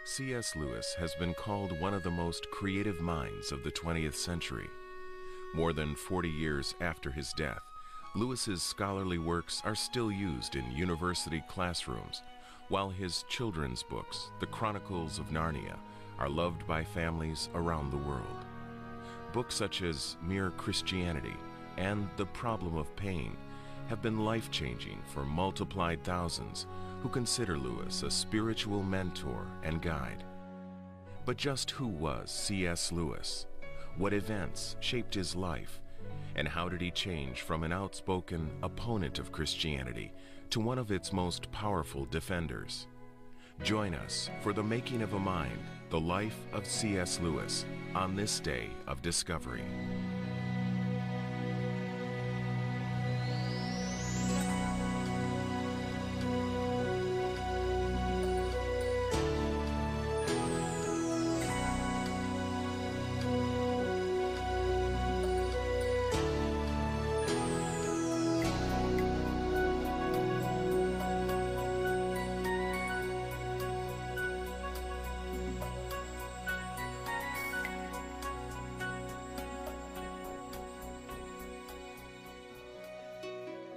C.S. Lewis has been called one of the most creative minds of the 20th century. More than 40 years after his death, Lewis's scholarly works are still used in university classrooms, while his children's books, The Chronicles of Narnia, are loved by families around the world. Books such as Mere Christianity and The Problem of Pain have been life-changing for multiplied thousands who consider Lewis a spiritual mentor and guide. But just who was C.S. Lewis? What events shaped his life? And how did he change from an outspoken opponent of Christianity to one of its most powerful defenders? Join us for The Making of a Mind, the life of C.S. Lewis, on this day of discovery.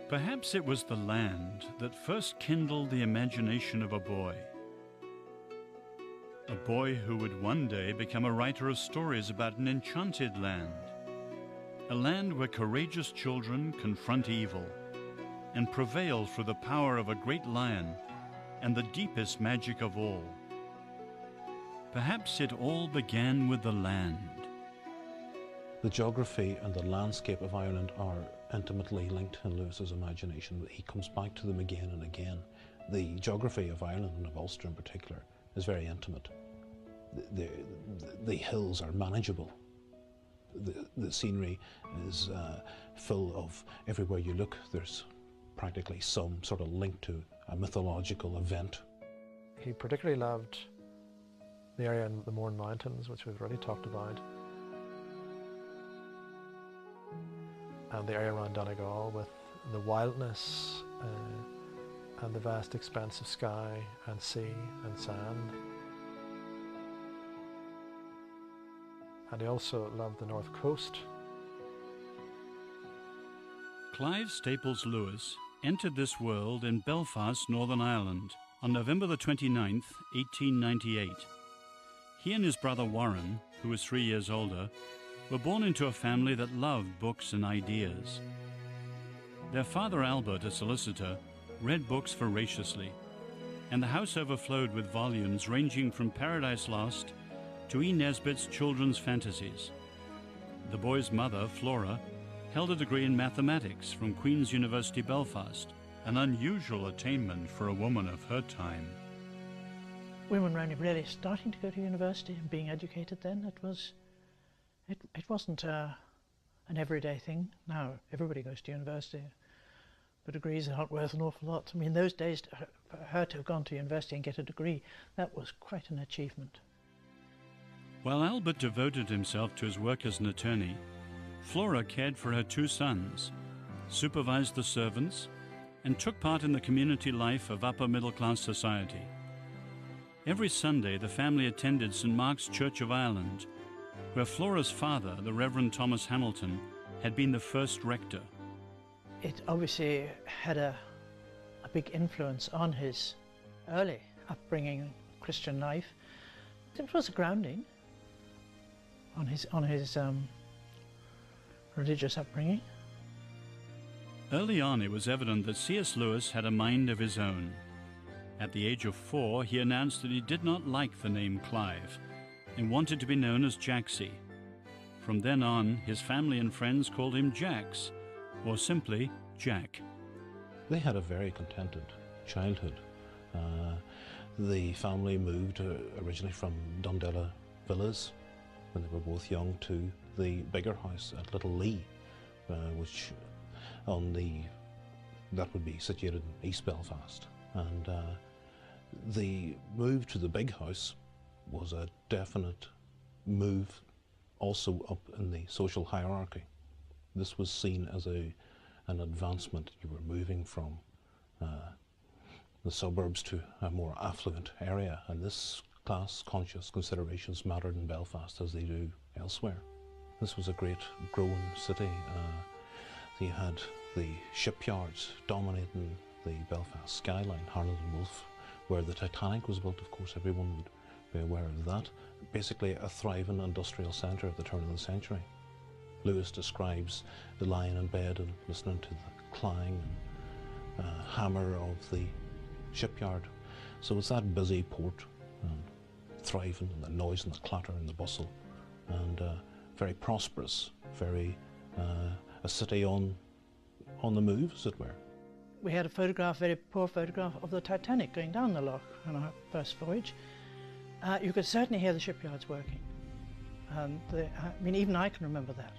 Perhaps it was the land that first kindled the imagination of a boy. A boy who would one day become a writer of stories about an enchanted land. A land where courageous children confront evil and prevail through the power of a great lion and the deepest magic of all. Perhaps it all began with the land. The geography and the landscape of Ireland are intimately linked in Lewis's imagination. He comes back to them again and again. The geography of Ireland and of Ulster in particular is very intimate. The hills are manageable. The scenery is full of, everywhere you look, there's practically some sort of link to a mythological event. He particularly loved the area in the Mourne Mountains, which we've already talked about, and the area around Donegal with the wildness and the vast expanse of sky and sea and sand. And he also loved the north coast. Clive Staples Lewis entered this world in Belfast, Northern Ireland, on November the 29th, 1898. He and his brother Warren, who was 3 years older, were born into a family that loved books and ideas. Their father Albert, a solicitor, read books voraciously, and the house overflowed with volumes ranging from Paradise Lost to E. Nesbit's children's fantasies. The boy's mother, Flora, held a degree in mathematics from Queen's University Belfast, an unusual attainment for a woman of her time. Women were only really starting to go to university and being educated then. It wasn't an everyday thing. Now everybody goes to university, but degrees aren't worth an awful lot. I mean, those days, for her to have gone to university and get a degree, that was quite an achievement. While Albert devoted himself to his work as an attorney, Flora cared for her 2 sons, supervised the servants, and took part in the community life of upper middle-class society. Every Sunday, the family attended St. Mark's Church of Ireland, where Flora's father, the Reverend Thomas Hamilton, had been the first rector. It obviously had a big influence on his early upbringing, Christian life. It was a grounding on his religious upbringing. Early on, it was evident that C.S. Lewis had a mind of his own. At the age of 4, he announced that he did not like the name Clive and wanted to be known as Jacksy. From then on, his family and friends called him Jacks, or simply Jack. They had a very contented childhood. The family moved originally from Dundela Villas when they were both young to the bigger house at Little Lee, which that would be situated in East Belfast. And the move to the big house was a definite move also up in the social hierarchy. This was seen as an advancement. You were moving from the suburbs to a more affluent area, and this class-conscious considerations mattered in Belfast as they do elsewhere. This was a great growing city. You had the shipyards dominating the Belfast skyline, Harland and Wolff, where the Titanic was built. Of course, everyone would be aware of that. Basically a thriving industrial centre at the turn of the century. Lewis describes the lying in bed and listening to the clang and hammer of the shipyard. So it's that busy port, and thriving, and the noise and the clatter and the bustle, and very prosperous, very a city on the move, as it were. We had a photograph, very poor photograph, of the Titanic going down the loch on our first voyage. You could certainly hear the shipyards working, and I mean, even I can remember that.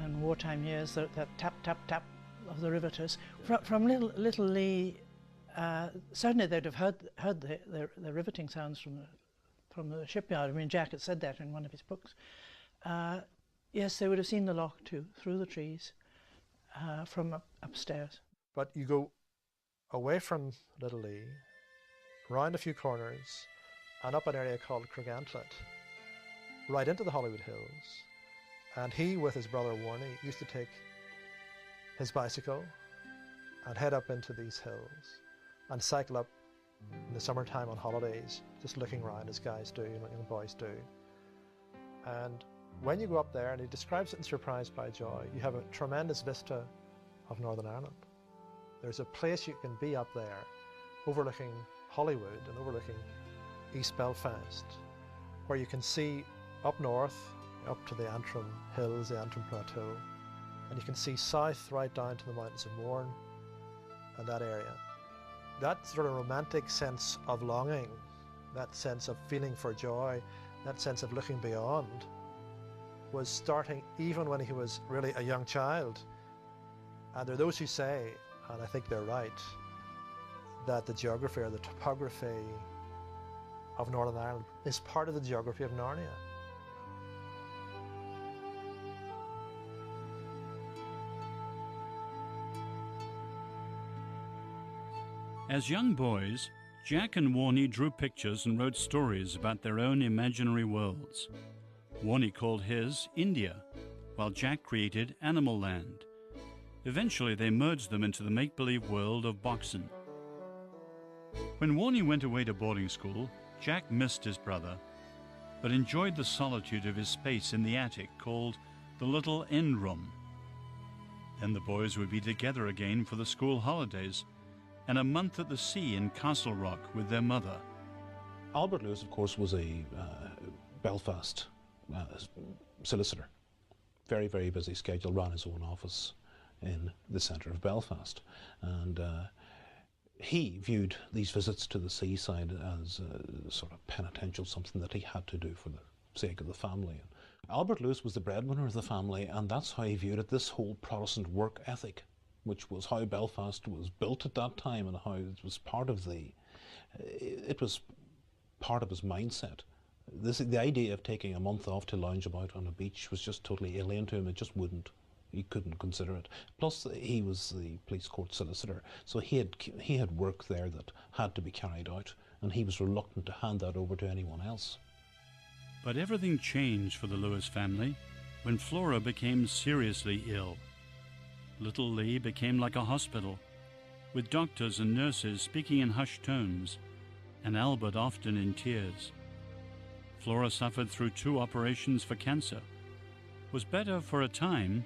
And wartime years, that tap, tap, tap of the riveters. From little Lee, certainly they'd have heard the riveting sounds from the shipyard. I mean, Jack had said that in one of his books. Yes, they would have seen the loch too, through the trees, from upstairs. But you go away from Little Lee, round a few corners, and up an area called Craigantlett, right into the Hollywood Hills. And he, with his brother Warnie, used to take his bicycle and head up into these hills and cycle up in the summertime on holidays, just looking around as guys do, young boys do. And when you go up there, and he describes it in Surprised by Joy, you have a tremendous vista of Northern Ireland. There's a place you can be up there, overlooking Hollywood and overlooking East Belfast, where you can see up north, up to the Antrim Hills, the Antrim Plateau, and you can see south right down to the mountains of Mourne and that area. That sort of romantic sense of longing, that sense of feeling for joy, that sense of looking beyond, was starting even when he was really a young child. And there are those who say, and I think they're right, that the geography or the topography of Northern Ireland is part of the geography of Narnia. As young boys, Jack and Warnie drew pictures and wrote stories about their own imaginary worlds. Warnie called his India, while Jack created Animal Land. Eventually, they merged them into the make-believe world of Boxen. When Warnie went away to boarding school, Jack missed his brother, but enjoyed the solitude of his space in the attic called the Little End Room. Then the boys would be together again for the school holidays and a month at the sea in Castle Rock with their mother. Albert Lewis, of course, was a Belfast solicitor. Very, very busy schedule, ran his own office in the centre of Belfast. And he viewed these visits to the seaside as sort of penitential, something that he had to do for the sake of the family. Albert Lewis was the breadwinner of the family, and that's how he viewed it, this whole Protestant work ethic, which was how Belfast was built at that time and how it was part of his mindset. The idea of taking a month off to lounge about on a beach was just totally alien to him. He couldn't consider it. Plus, he was the police court solicitor, so he had work there that had to be carried out, and he was reluctant to hand that over to anyone else. But everything changed for the Lewis family when Flora became seriously ill. Little Lee became like a hospital, with doctors and nurses speaking in hushed tones, and Albert often in tears. Flora suffered through 2 operations for cancer, was better for a time,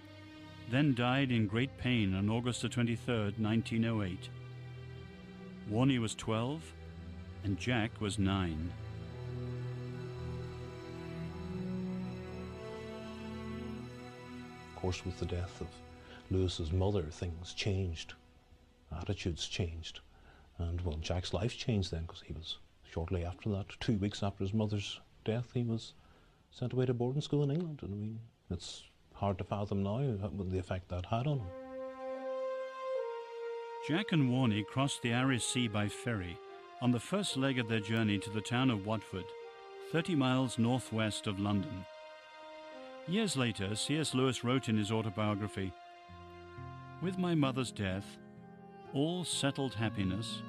then died in great pain on August 23, 1908. Warnie was 12, and Jack was 9. Of course, with the death of Lewis's mother, things changed, attitudes changed, and well, Jack's life changed then, because he was shortly after that, 2 weeks after his mother's death, he was sent away to boarding school in England. And I mean, it's hard to fathom now the effect that had on him. Jack and Warnie crossed the Irish Sea by ferry on the first leg of their journey to the town of Watford, 30 miles northwest of London. Years later, C.S. Lewis wrote in his autobiography, "With my mother's death, all settled happiness,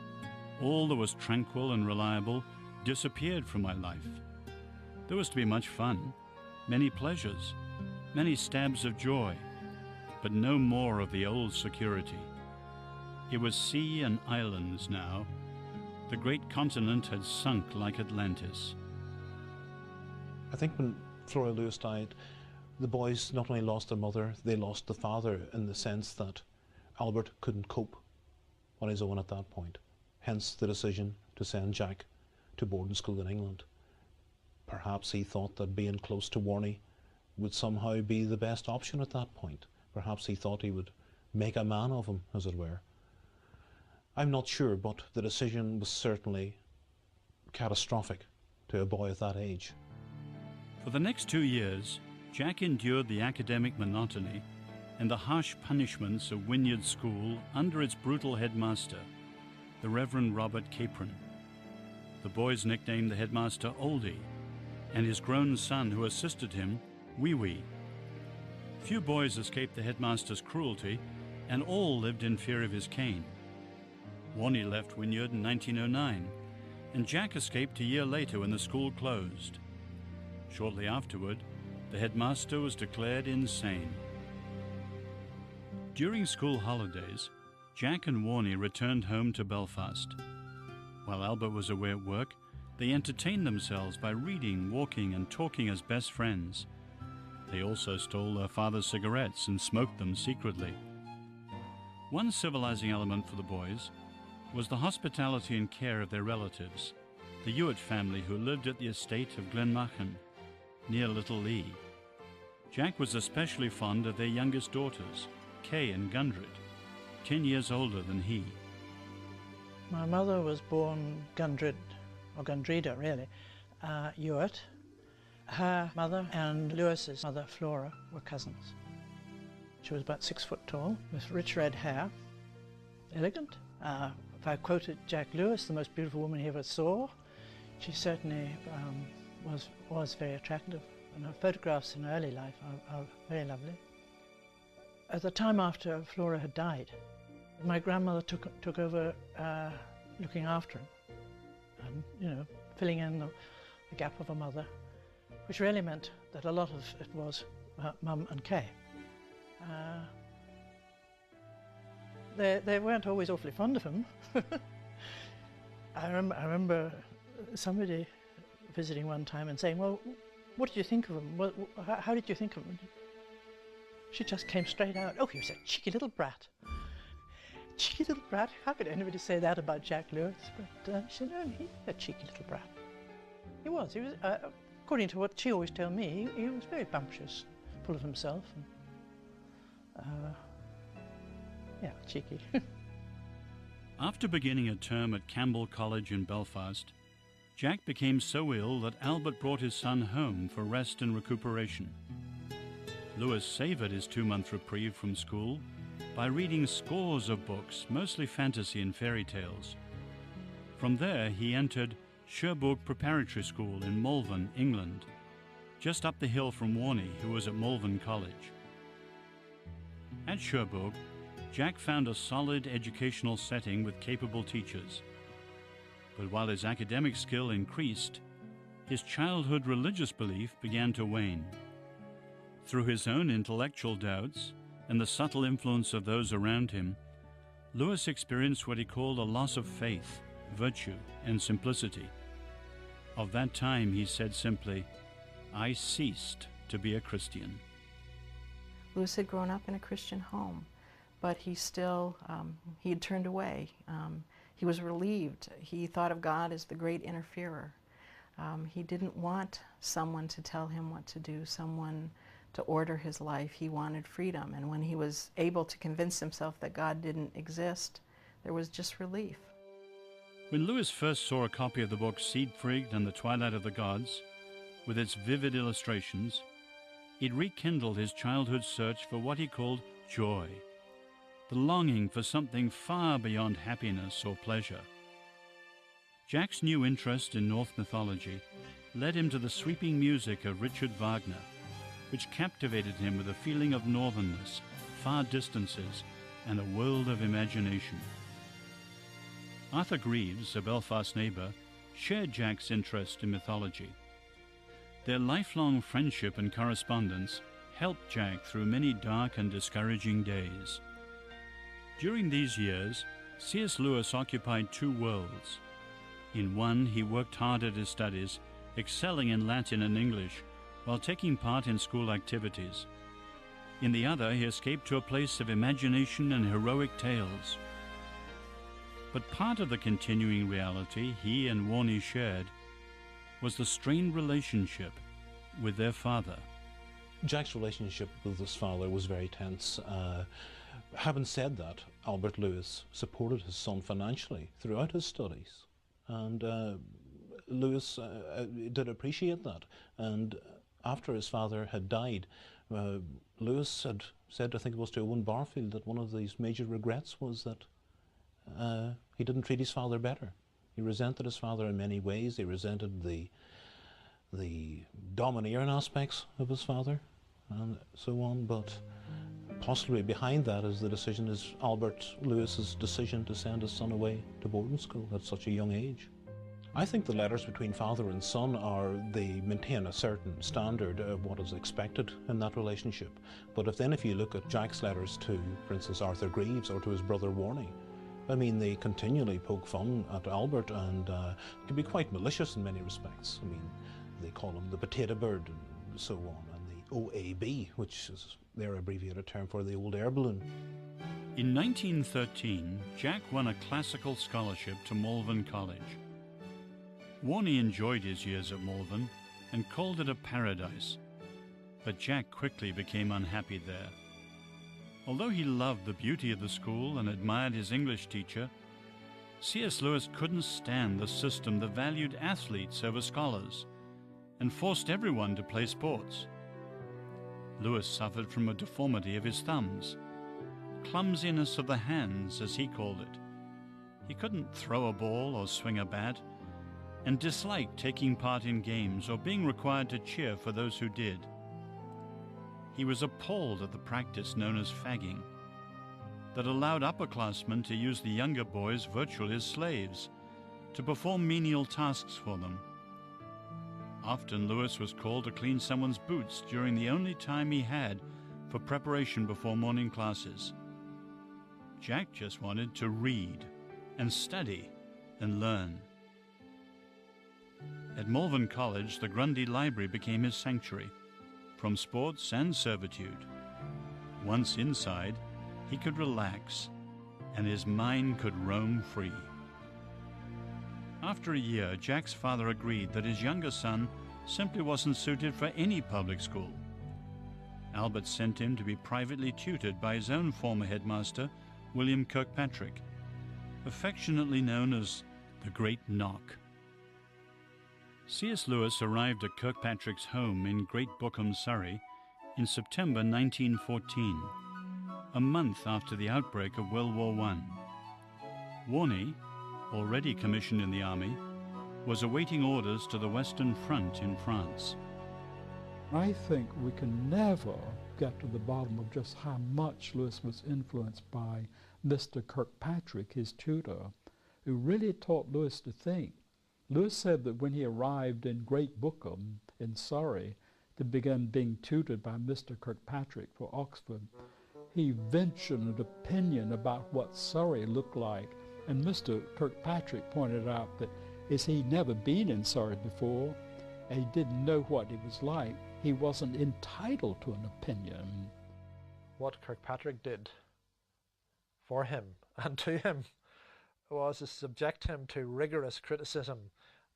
all that was tranquil and reliable, disappeared from my life. There was to be much fun, many pleasures, many stabs of joy, but no more of the old security. It was sea and islands now. The great continent had sunk like Atlantis. I think when Flora Lewis died, the boys not only lost their mother, they lost the father, in the sense that Albert couldn't cope on his own at that point. Hence the decision to send Jack to boarding school in England. Perhaps he thought that being close to Warnie would somehow be the best option at that point. Perhaps he thought he would make a man of him, as it were. I'm not sure, but the decision was certainly catastrophic to a boy at that age. For the next 2 years, Jack endured the academic monotony and the harsh punishments of Wynyard School under its brutal headmaster, the Reverend Robert Capron. The boys nicknamed the headmaster Oldie, and his grown son who assisted him, Wee Wee. Few boys escaped the headmaster's cruelty, and all lived in fear of his cane. Warnie left Wynyard in 1909, and Jack escaped a year later when the school closed. Shortly afterward, the headmaster was declared insane. During school holidays, Jack and Warnie returned home to Belfast. While Albert was away at work, they entertained themselves by reading, walking, and talking as best friends. They also stole their father's cigarettes and smoked them secretly. One civilizing element for the boys was the hospitality and care of their relatives, the Hewitt family who lived at the estate of Glenmachan, near Little Lee. Jack was especially fond of their youngest daughters, Kay and Gundred, 10 years older than he. My mother was born Gundred, or Gundrida really, Hewitt. Her mother and Lewis's mother, Flora, were cousins. She was about 6 foot tall, with rich red hair, elegant. If I quoted Jack Lewis, the most beautiful woman he ever saw, she certainly was very attractive. And her photographs in her early life are very lovely. At the time after Flora had died, my grandmother took over looking after him, and filling in the gap of a mother, which really meant that a lot of it was Mum and Kay. They weren't always awfully fond of him. I remember somebody visiting one time and saying, "Well, what did you think of him? How did you think of him?" She just came straight out, "Oh, he was a cheeky little brat." Cheeky little brat? How could anybody say that about Jack Lewis? But she said, "No, he's a cheeky little brat." He was, according to what she always told me, he was very bumptious, full of himself. And, yeah, cheeky. After beginning a term at Campbell College in Belfast, Jack became so ill that Albert brought his son home for rest and recuperation. Lewis savoured his 2-month reprieve from school by reading scores of books, mostly fantasy and fairy tales. From there, he entered Cherbourg Preparatory School in Malvern, England, just up the hill from Warnie, who was at Malvern College. At Cherbourg, Jack found a solid educational setting with capable teachers. But while his academic skill increased, his childhood religious belief began to wane. Through his own intellectual doubts and the subtle influence of those around him, Lewis experienced what he called a loss of faith, virtue, and simplicity. Of that time, he said simply, "I ceased to be a Christian." Lewis had grown up in a Christian home, but he still, he had turned away. He was relieved. He thought of God as the great interferer. He didn't want someone to tell him what to do, someone to order his life. He wanted freedom, and when he was able to convince himself that God didn't exist, there was just relief. When Lewis first saw a copy of the book Siegfried and the Twilight of the Gods, with its vivid illustrations, it rekindled his childhood search for what he called joy, the longing for something far beyond happiness or pleasure. Jack's new interest in Norse mythology led him to the sweeping music of Richard Wagner, which captivated him with a feeling of northernness, far distances, and a world of imagination. Arthur Greaves, a Belfast neighbour, shared Jack's interest in mythology. Their lifelong friendship and correspondence helped Jack through many dark and discouraging days. During these years, C.S. Lewis occupied two worlds. In one, he worked hard at his studies, excelling in Latin and English, while taking part in school activities. In the other, he escaped to a place of imagination and heroic tales. But part of the continuing reality he and Warnie shared was the strained relationship with their father. Jack's relationship with his father was very tense. Having said that, Albert Lewis supported his son financially throughout his studies, and Lewis did appreciate that. And after his father had died, Lewis had said, I think it was to Owen Barfield, that one of these major regrets was that he didn't treat his father better. He resented his father in many ways. He resented the domineering aspects of his father and so on, but possibly behind that is Albert Lewis's decision to send his son away to boarding school at such a young age. I think the letters between father and son they maintain a certain standard of what is expected in that relationship. But if you look at Jack's letters to, for instance, Arthur Greaves or to his brother Warnie, I mean, they continually poke fun at Albert and can be quite malicious in many respects. I mean, they call him the potato bird and so on, and the OAB, which is their abbreviated term for the old air balloon. In 1913, Jack won a classical scholarship to Malvern College. Warnie enjoyed his years at Malvern and called it a paradise, but Jack quickly became unhappy there. Although he loved the beauty of the school and admired his English teacher, C.S. Lewis couldn't stand the system that valued athletes over scholars and forced everyone to play sports. Lewis suffered from a deformity of his thumbs, clumsiness of the hands, as he called it. He couldn't throw a ball or swing a bat, and disliked taking part in games or being required to cheer for those who did. He was appalled at the practice known as fagging, that allowed upperclassmen to use the younger boys virtually as slaves, to perform menial tasks for them. Often Lewis was called to clean someone's boots during the only time he had for preparation before morning classes. Jack just wanted to read and study and learn. At Malvern College, the Grundy Library became his sanctuary, from sports and servitude. Once inside, he could relax, and his mind could roam free. After a year, Jack's father agreed that his younger son simply wasn't suited for any public school. Albert sent him to be privately tutored by his own former headmaster, William Kirkpatrick, affectionately known as the Great Knock. C.S. Lewis arrived at Kirkpatrick's home in Great Bookham, Surrey, in September 1914, a month after the outbreak of World War I. Warnie, already commissioned in the army, was awaiting orders to the Western Front in France. I think we can never get to the bottom of just how much Lewis was influenced by Mr. Kirkpatrick, his tutor, who really taught Lewis to think. Lewis said that when he arrived in Great Bookham in Surrey to begin being tutored by Mr. Kirkpatrick for Oxford, he ventured an opinion about what Surrey looked like, and Mr. Kirkpatrick pointed out that as he'd never been in Surrey before, and he didn't know what it was like, he wasn't entitled to an opinion. What Kirkpatrick did for him and to him was to subject him to rigorous criticism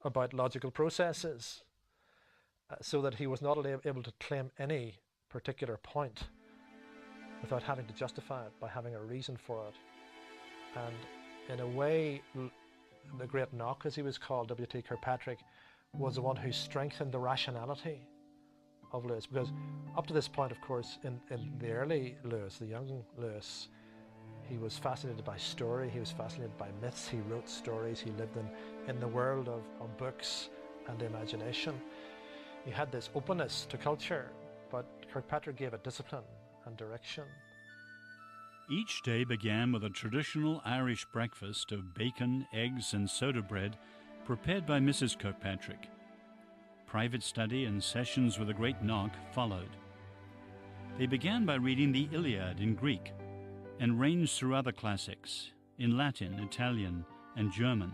about logical processes, so that he was not able to claim any particular point without having to justify it by having a reason for it. And in a way, the Great Knock, as he was called, W.T. Kirkpatrick, was the one who strengthened the rationality of Lewis, because up to this point, of course, in the early Lewis, the young Lewis, he was fascinated by story, he was fascinated by myths, he wrote stories, he lived in the world of books and the imagination. He had this openness to culture, but Kirkpatrick gave it discipline and direction. Each day began with a traditional Irish breakfast of bacon, eggs and soda bread prepared by Mrs. Kirkpatrick. Private study and sessions with a great knock followed. They began by reading the Iliad in Greek and ranged through other classics in Latin, Italian, and German.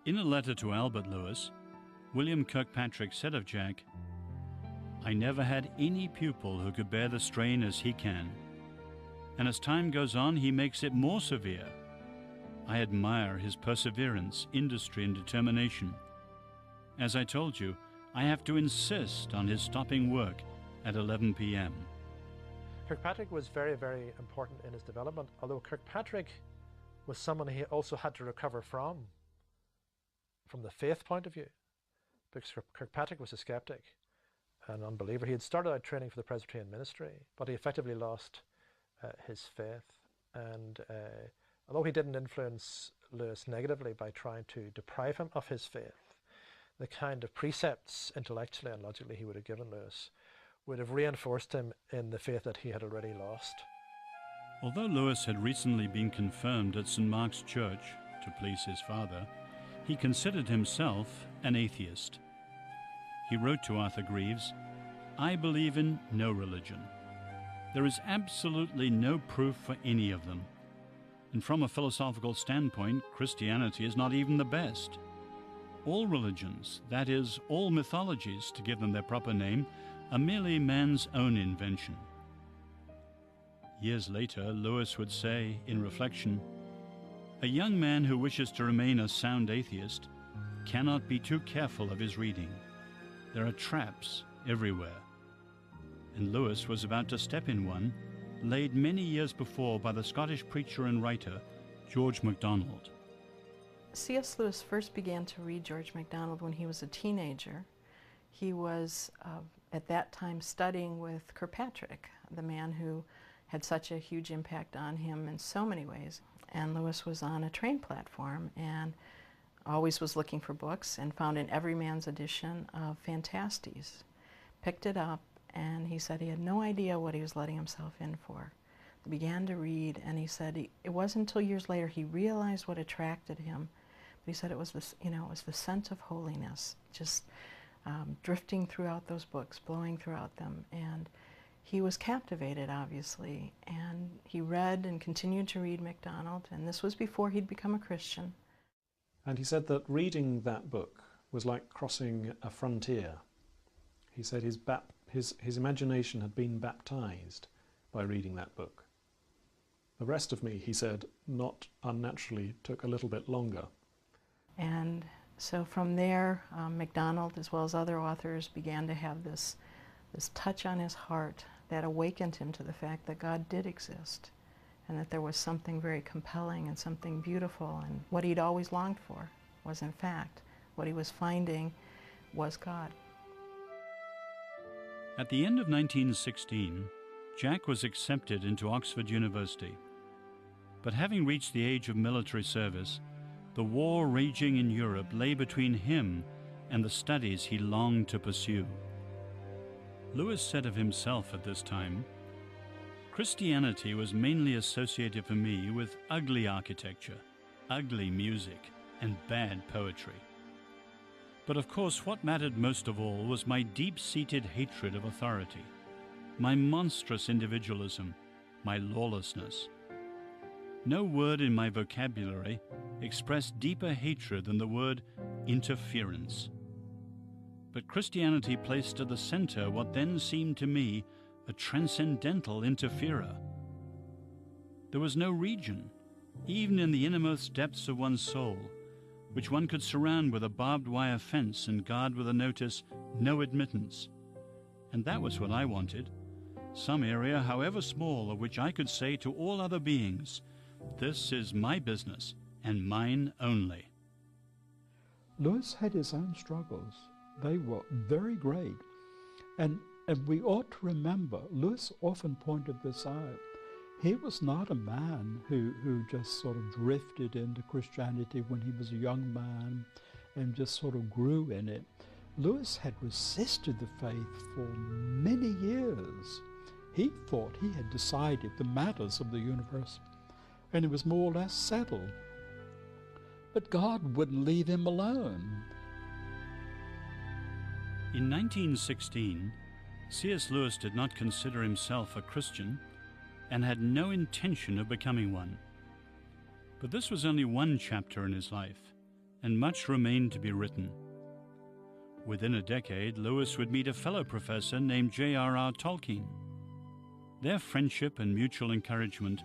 In a letter to Albert Lewis, William Kirkpatrick said of Jack, "I never had any pupil who could bear the strain as he can, and as time goes on he makes it more severe. I admire his perseverance, industry, and determination. As I told you, I have to insist on his stopping work at 11 p.m. Kirkpatrick was very, very important in his development, although Kirkpatrick was someone he also had to recover from the faith point of view, because Kirkpatrick was a skeptic, an unbeliever. He had started out training for the Presbyterian ministry, but he effectively lost his faith. And although he didn't influence Lewis negatively by trying to deprive him of his faith, the kind of precepts intellectually and logically he would have given Lewis would have reinforced him in the faith that he had already lost. Although Lewis had recently been confirmed at St. Mark's Church to please his father, he considered himself an atheist. He wrote to Arthur Greaves, "I believe in no religion. There is absolutely no proof for any of them. And from a philosophical standpoint, Christianity is not even the best. All religions, that is, all mythologies, to give them their proper name, are merely man's own invention." Years later, Lewis would say, in reflection, "A young man who wishes to remain a sound atheist cannot be too careful of his reading. There are traps everywhere." And Lewis was about to step in one, laid many years before by the Scottish preacher and writer George MacDonald. C.S. Lewis first began to read George MacDonald when he was a teenager. He was at that time studying with Kirkpatrick, the man who had such a huge impact on him in so many ways. And Lewis was on a train platform and always was looking for books and found an Everyman's edition of Fantastes. Picked it up, and he said he had no idea what he was letting himself in for. He began to read, and he said it wasn't until years later he realized what attracted him. But he said it was this, it was the sense of holiness, just drifting throughout those books, blowing throughout them. And he was captivated, obviously, and he read and continued to read MacDonald, and this was before he'd become a Christian. And he said that reading that book was like crossing a frontier. He said his imagination had been baptized by reading that book. The rest of me, he said, not unnaturally took a little bit longer. And so from there, MacDonald, as well as other authors, began to have this touch on his heart that awakened him to the fact that God did exist, and that there was something very compelling and something beautiful, and what he'd always longed for was, in fact, what he was finding was God. At the end of 1916, Jack was accepted into Oxford University. But having reached the age of military service, the war raging in Europe lay between him and the studies he longed to pursue. Lewis said of himself at this time, "Christianity was mainly associated for me with ugly architecture, ugly music, and bad poetry. But of course what mattered most of all was my deep-seated hatred of authority, my monstrous individualism, my lawlessness. No word in my vocabulary expressed deeper hatred than the word interference. But Christianity placed at the center what then seemed to me a transcendental interferer. There was no region, even in the innermost depths of one's soul, which one could surround with a barbed wire fence and guard with a notice, 'No admittance.' And that was what I wanted, some area, however small, of which I could say to all other beings, 'This is my business, and mine only.'" Lewis had his own struggles. They were very great. And we ought to remember, Lewis often pointed this out, he was not a man who just sort of drifted into Christianity when he was a young man and just sort of grew in it. Lewis had resisted the faith for many years. He thought he had decided the matters of the universe, and it was more or less settled. But God wouldn't leave him alone. In 1916, C.S. Lewis did not consider himself a Christian and had no intention of becoming one. But this was only one chapter in his life, and much remained to be written. Within a decade, Lewis would meet a fellow professor named J.R.R. Tolkien. Their friendship and mutual encouragement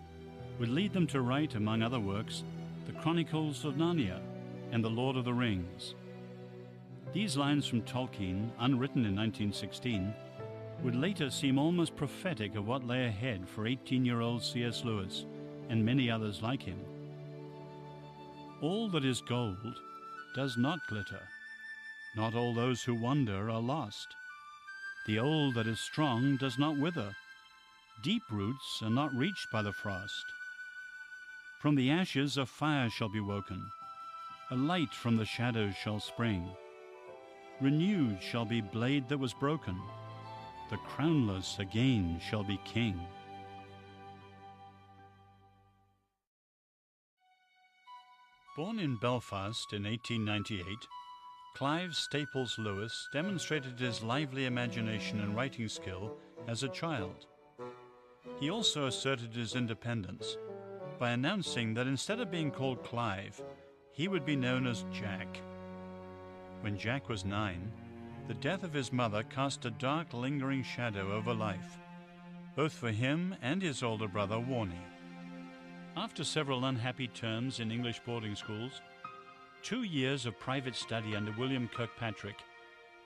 would lead them to write, among other works, The Chronicles of Narnia and The Lord of the Rings. These lines from Tolkien, unwritten in 1916, would later seem almost prophetic of what lay ahead for 18-year-old C.S. Lewis and many others like him. All that is gold does not glitter. Not all those who wander are lost. The old that is strong does not wither. Deep roots are not reached by the frost. From the ashes a fire shall be woken. A light from the shadows shall spring. Renewed shall be blade that was broken. The crownless again shall be king. Born in Belfast in 1898, Clive Staples Lewis demonstrated his lively imagination and writing skill as a child. He also asserted his independence by announcing that instead of being called Clive, he would be known as Jack. When Jack was 9, the death of his mother cast a dark, lingering shadow over life, both for him and his older brother, Warnie. After several unhappy terms in English boarding schools, 2 years of private study under William Kirkpatrick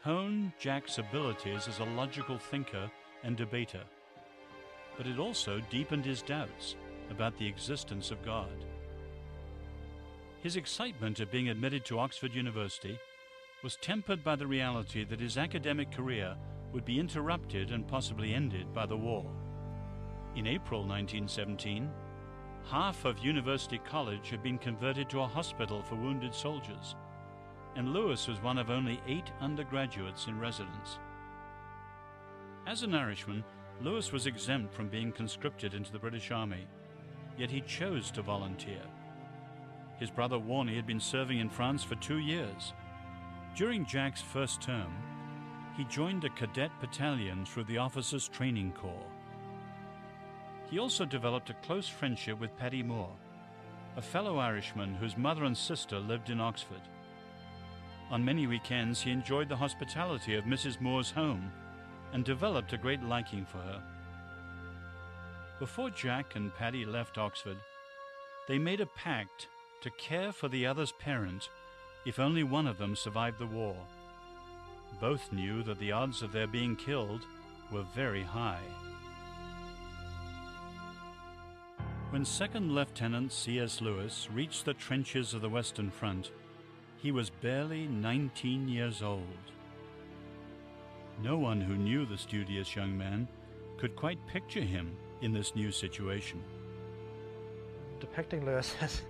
honed Jack's abilities as a logical thinker and debater, but it also deepened his doubts about the existence of God. His excitement at being admitted to Oxford University was tempered by the reality that his academic career would be interrupted and possibly ended by the war. In April 1917, half of University College had been converted to a hospital for wounded soldiers, and Lewis was one of only 8 undergraduates in residence. As an Irishman, Lewis was exempt from being conscripted into the British Army, yet he chose to volunteer. His brother Warnie had been serving in France for 2 years. During Jack's first term, he joined a cadet battalion through the Officers' Training Corps. He also developed a close friendship with Paddy Moore, a fellow Irishman whose mother and sister lived in Oxford. On many weekends, he enjoyed the hospitality of Mrs. Moore's home and developed a great liking for her. Before Jack and Paddy left Oxford, they made a pact to care for the other's parent if only one of them survived the war. Both knew that the odds of their being killed were very high. When Second Lieutenant C.S. Lewis reached the trenches of the Western Front, he was barely 19 years old. No one who knew the studious young man could quite picture him in this new situation. Depicting Lewis as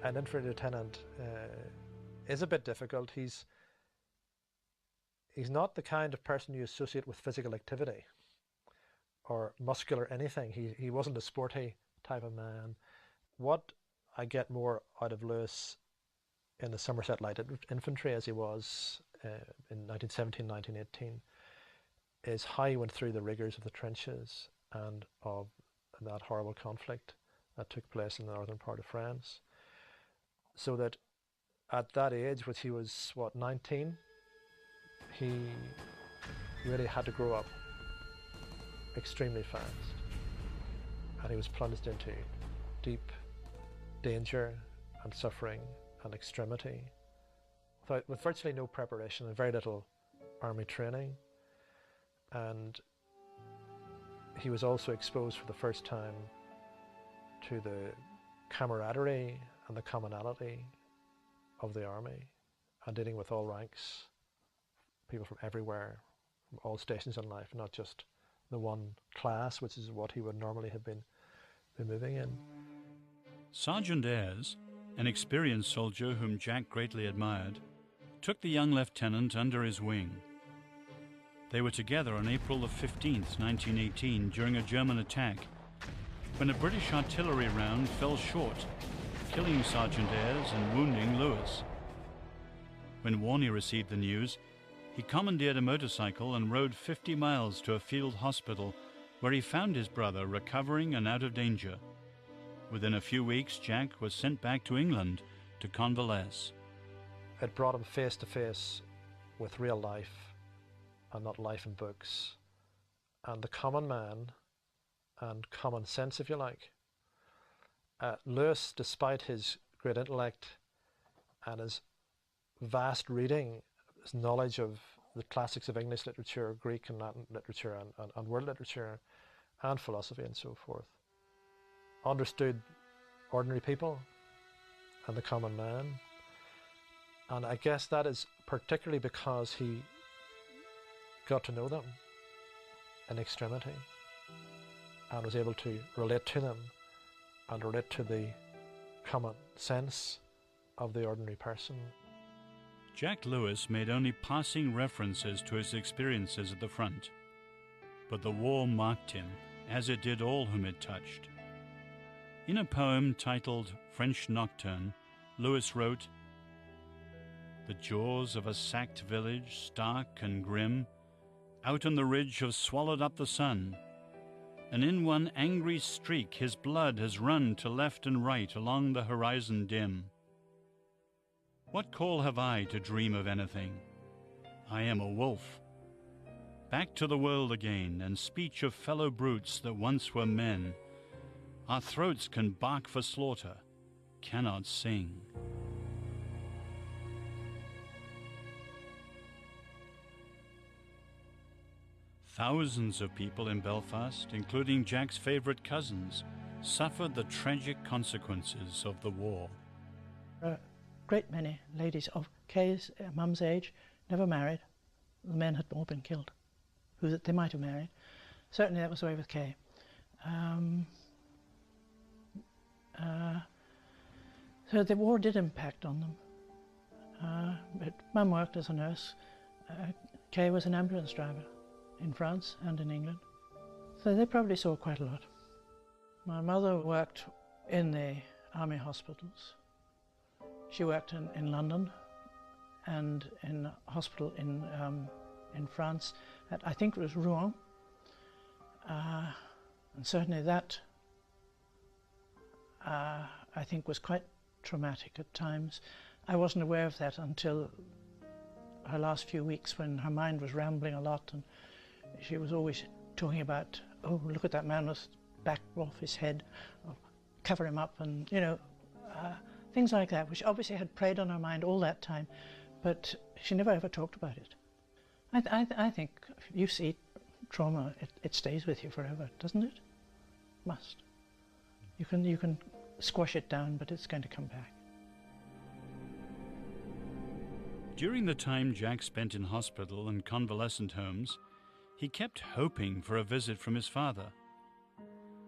an infantry lieutenant is a bit difficult. He's not the kind of person you associate with physical activity or muscular anything. He wasn't a sporty type of man. What I get more out of Lewis in the Somerset Light Infantry, as he was in 1917, 1918, is how he went through the rigours of the trenches and of that horrible conflict that took place in the northern part of France. So that at that age, which he was, 19, he really had to grow up extremely fast. And he was plunged into deep danger and suffering and extremity with virtually no preparation and very little army training. And he was also exposed for the first time to the camaraderie and the commonality of the army and dealing with all ranks, people from everywhere, from all stations in life, not just the one class, which is what he would normally have been moving in. Sergeant Ayres, an experienced soldier whom Jack greatly admired, took the young lieutenant under his wing. They were together on April the 15th, 1918, during a German attack, when a British artillery round fell short, killing Sergeant Ayres and wounding Lewis. When Warney received the news, he commandeered a motorcycle and rode 50 miles to a field hospital where he found his brother recovering and out of danger. Within a few weeks, Jack was sent back to England to convalesce. It brought him face to face with real life and not life in books, and the common man and common sense, if you like. Lewis, despite his great intellect and his vast reading, his knowledge of the classics of English literature, Greek and Latin literature, and world literature, and philosophy and so forth, understood ordinary people and the common man. And I guess that is particularly because he got to know them in extremity and was able to relate to them and relate to the common sense of the ordinary person. Jack Lewis made only passing references to his experiences at the front, but the war marked him, as it did all whom it touched. In a poem titled French Nocturne, Lewis wrote, "The jaws of a sacked village, stark and grim, out on the ridge have swallowed up the sun, and in one angry streak his blood has run to left and right along the horizon dim. What call have I to dream of anything? I am a wolf. Back to the world again, and speech of fellow brutes that once were men. Our throats can bark for slaughter, cannot sing." Thousands of people in Belfast, including Jack's favorite cousins, suffered the tragic consequences of the war. A great many ladies of Kay's mum's age never married. The men had all been killed, who they might have married. Certainly that was the way with Kay. So the war did impact on them. But Mum worked as a nurse. Kay was an ambulance driver in France and in England. So they probably saw quite a lot. My mother worked in the army hospitals. She worked in London and in a hospital in France, I think it was Rouen. And certainly that, I think, was quite traumatic at times. I wasn't aware of that until her last few weeks, when her mind was rambling a lot, and she was always talking about, oh, look at that man with back off his head, or cover him up, and things like that, which obviously had preyed on her mind all that time, but she never ever talked about it. I think if you see trauma, it stays with you forever, doesn't it? Must. You can squash it down, but it's going to come back. During the time Jack spent in hospital and convalescent homes, he kept hoping for a visit from his father.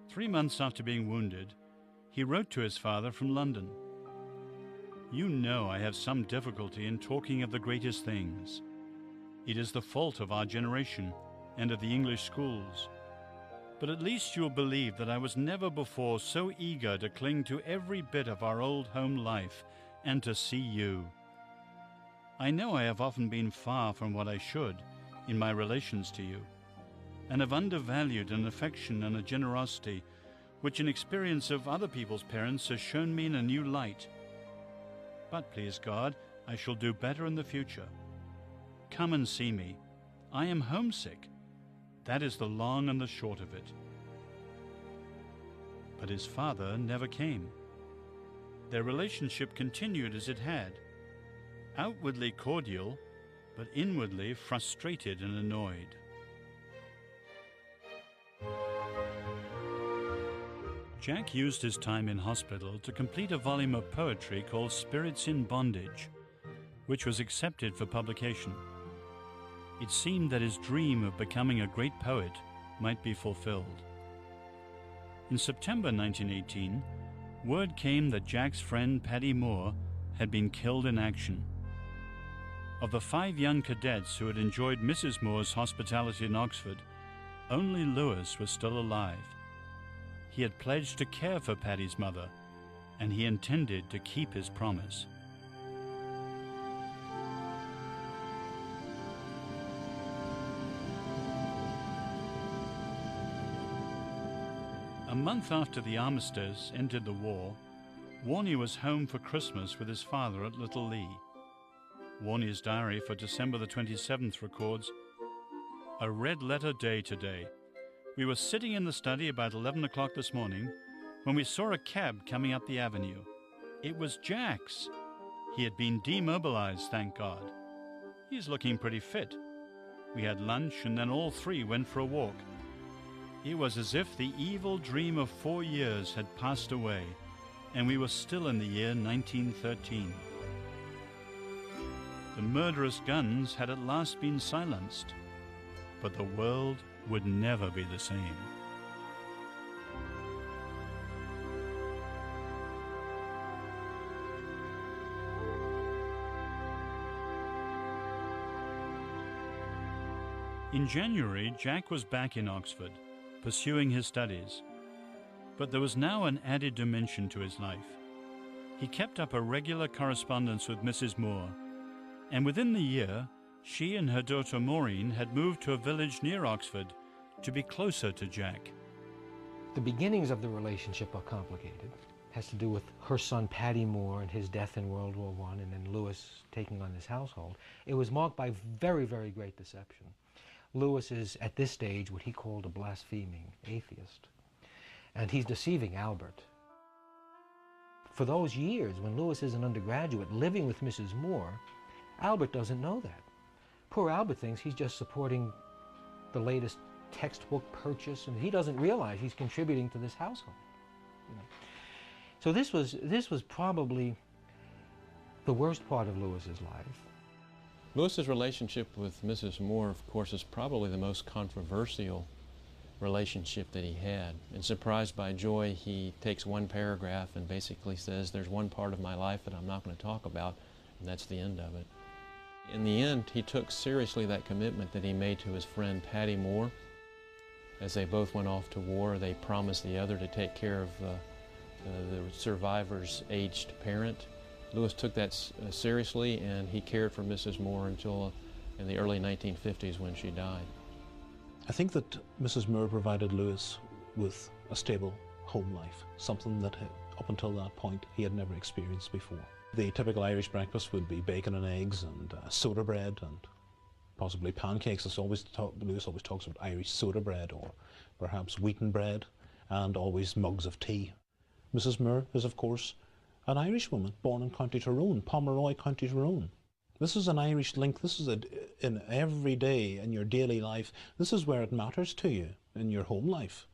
3 months after being wounded, he wrote to his father from London. "You know I have some difficulty in talking of the greatest things. It is the fault of our generation and of the English schools. But at least you'll believe that I was never before so eager to cling to every bit of our old home life and to see you. I know I have often been far from what I should in my relations to you, and have undervalued an affection and a generosity which an experience of other people's parents has shown me in a new light. But please God, I shall do better in the future. Come and see me. I am homesick. That is the long and the short of it." But his father never came. Their relationship continued as it had, outwardly cordial, but inwardly frustrated and annoyed. Jack used his time in hospital to complete a volume of poetry called Spirits in Bondage, which was accepted for publication. It seemed that his dream of becoming a great poet might be fulfilled. In September 1918, word came that Jack's friend Paddy Moore had been killed in action. Of the 5 young cadets who had enjoyed Mrs. Moore's hospitality in Oxford, only Lewis was still alive. He had pledged to care for Paddy's mother, and he intended to keep his promise. A month after the armistice ended the war, Warney was home for Christmas with his father at Little Lee. Warney's diary for December the 27th records, "A red letter day today. We were sitting in the study about 11 o'clock this morning when we saw a cab coming up the avenue. It was Jack's. He had been demobilized, thank God. He's looking pretty fit. We had lunch and then all three went for a walk. It was as if the evil dream of 4 years had passed away, and we were still in the year 1913. The murderous guns had at last been silenced, but the world would never be the same." In January, Jack was back in Oxford, pursuing his studies. But there was now an added dimension to his life. He kept up a regular correspondence with Mrs. Moore, and within the year, she and her daughter Maureen had moved to a village near Oxford to be closer to Jack. The beginnings of the relationship are complicated. It has to do with her son Paddy Moore and his death in World War I, and then Lewis taking on his household. It was marked by very, very great deception. Lewis is, at this stage, what he called a blaspheming atheist. And he's deceiving Albert. For those years, when Lewis is an undergraduate living with Mrs. Moore, Albert doesn't know that. Poor Albert thinks he's just supporting the latest textbook purchase, and he doesn't realize he's contributing to this household. So this was probably the worst part of Lewis's life. Lewis's relationship with Mrs. Moore, of course, is probably the most controversial relationship that he had. And surprised by joy, he takes one paragraph and basically says, "There's one part of my life that I'm not going to talk about," and that's the end of it. In the end, he took seriously that commitment that he made to his friend Paddy Moore. As they both went off to war, they promised the other to take care of the survivor's aged parent. Lewis took that seriously, and he cared for Mrs. Moore until in the early 1950s when she died. I think that Mrs. Moore provided Lewis with a stable home life, something that up until that point he had never experienced before. The typical Irish breakfast would be bacon and eggs and soda bread and possibly pancakes. Lewis always talks about Irish soda bread or perhaps wheaten bread, and always mugs of tea. Mrs. Moore is, of course, an Irish woman born in County Tyrone, Pomeroy, County Tyrone. This is an Irish link. This is in every day, in your daily life. This is where it matters to you, in your home life.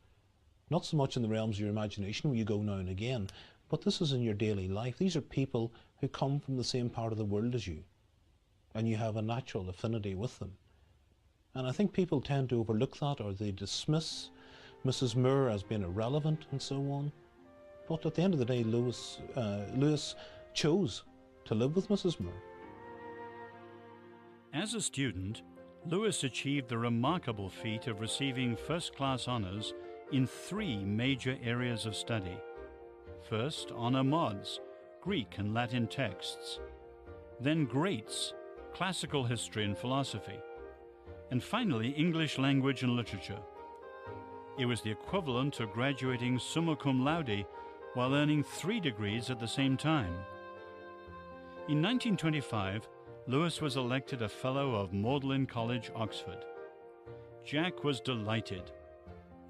Not so much in the realms of your imagination where you go now and again, but this is in your daily life. These are people who come from the same part of the world as you, and you have a natural affinity with them. And I think people tend to overlook that, or they dismiss Mrs. Moore as being irrelevant and so on. But at the end of the day, Lewis chose to live with Mrs. Moore. As a student, Lewis achieved the remarkable feat of receiving first-class honours in 3 major areas of study. First, honour mods, Greek and Latin texts. Then greats, classical history and philosophy. And finally, English language and literature. It was the equivalent of graduating summa cum laude while earning 3 degrees at the same time. In 1925, Lewis was elected a Fellow of Magdalen College, Oxford. Jack was delighted,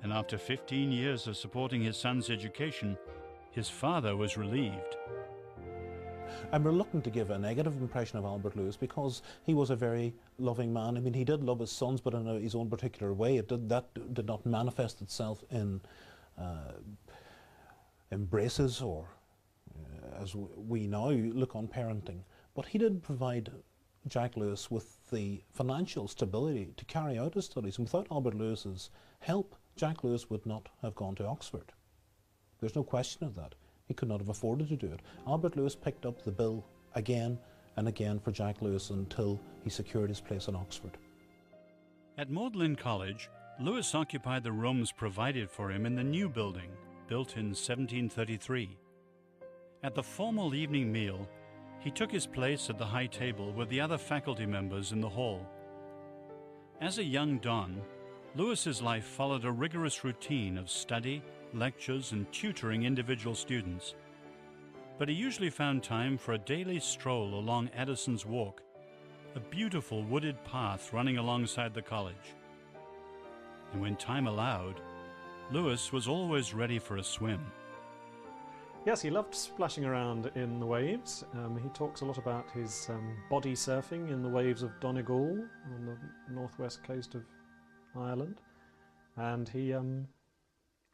and after 15 years of supporting his son's education, his father was relieved. I'm reluctant to give a negative impression of Albert Lewis because he was a very loving man. I mean, he did love his sons, but in his own particular way. That did not manifest itself in embraces or as we now look on parenting. But he did provide Jack Lewis with the financial stability to carry out his studies. And without Albert Lewis's help, Jack Lewis would not have gone to Oxford. There's no question of that. He could not have afforded to do it. Albert Lewis picked up the bill again and again for Jack Lewis until he secured his place in Oxford. At Magdalen College, Lewis occupied the rooms provided for him in the new building, built in 1733. At the formal evening meal, he took his place at the high table with the other faculty members in the hall. As a young don, Lewis's life followed a rigorous routine of study, lectures, and tutoring individual students. But he usually found time for a daily stroll along Addison's Walk, a beautiful wooded path running alongside the college. And when time allowed, Lewis was always ready for a swim. Yes, he loved splashing around in the waves. He talks a lot about his body surfing in the waves of Donegal on the northwest coast of Ireland. And he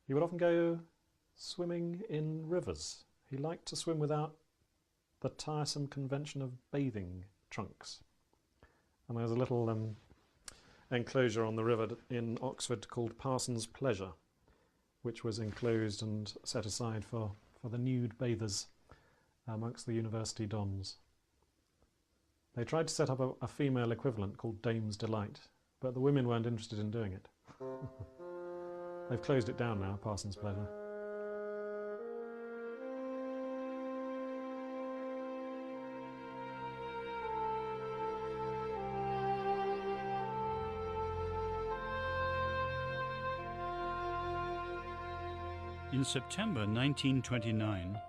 would often go swimming in rivers. He liked to swim without the tiresome convention of bathing trunks. And there was a little enclosure on the river in Oxford called Parson's Pleasure, which was enclosed and set aside for the nude bathers amongst the university dons. They tried to set up a female equivalent called Dame's Delight, but the women weren't interested in doing it. They've closed it down now, Parson's Pleasure. In September 1929,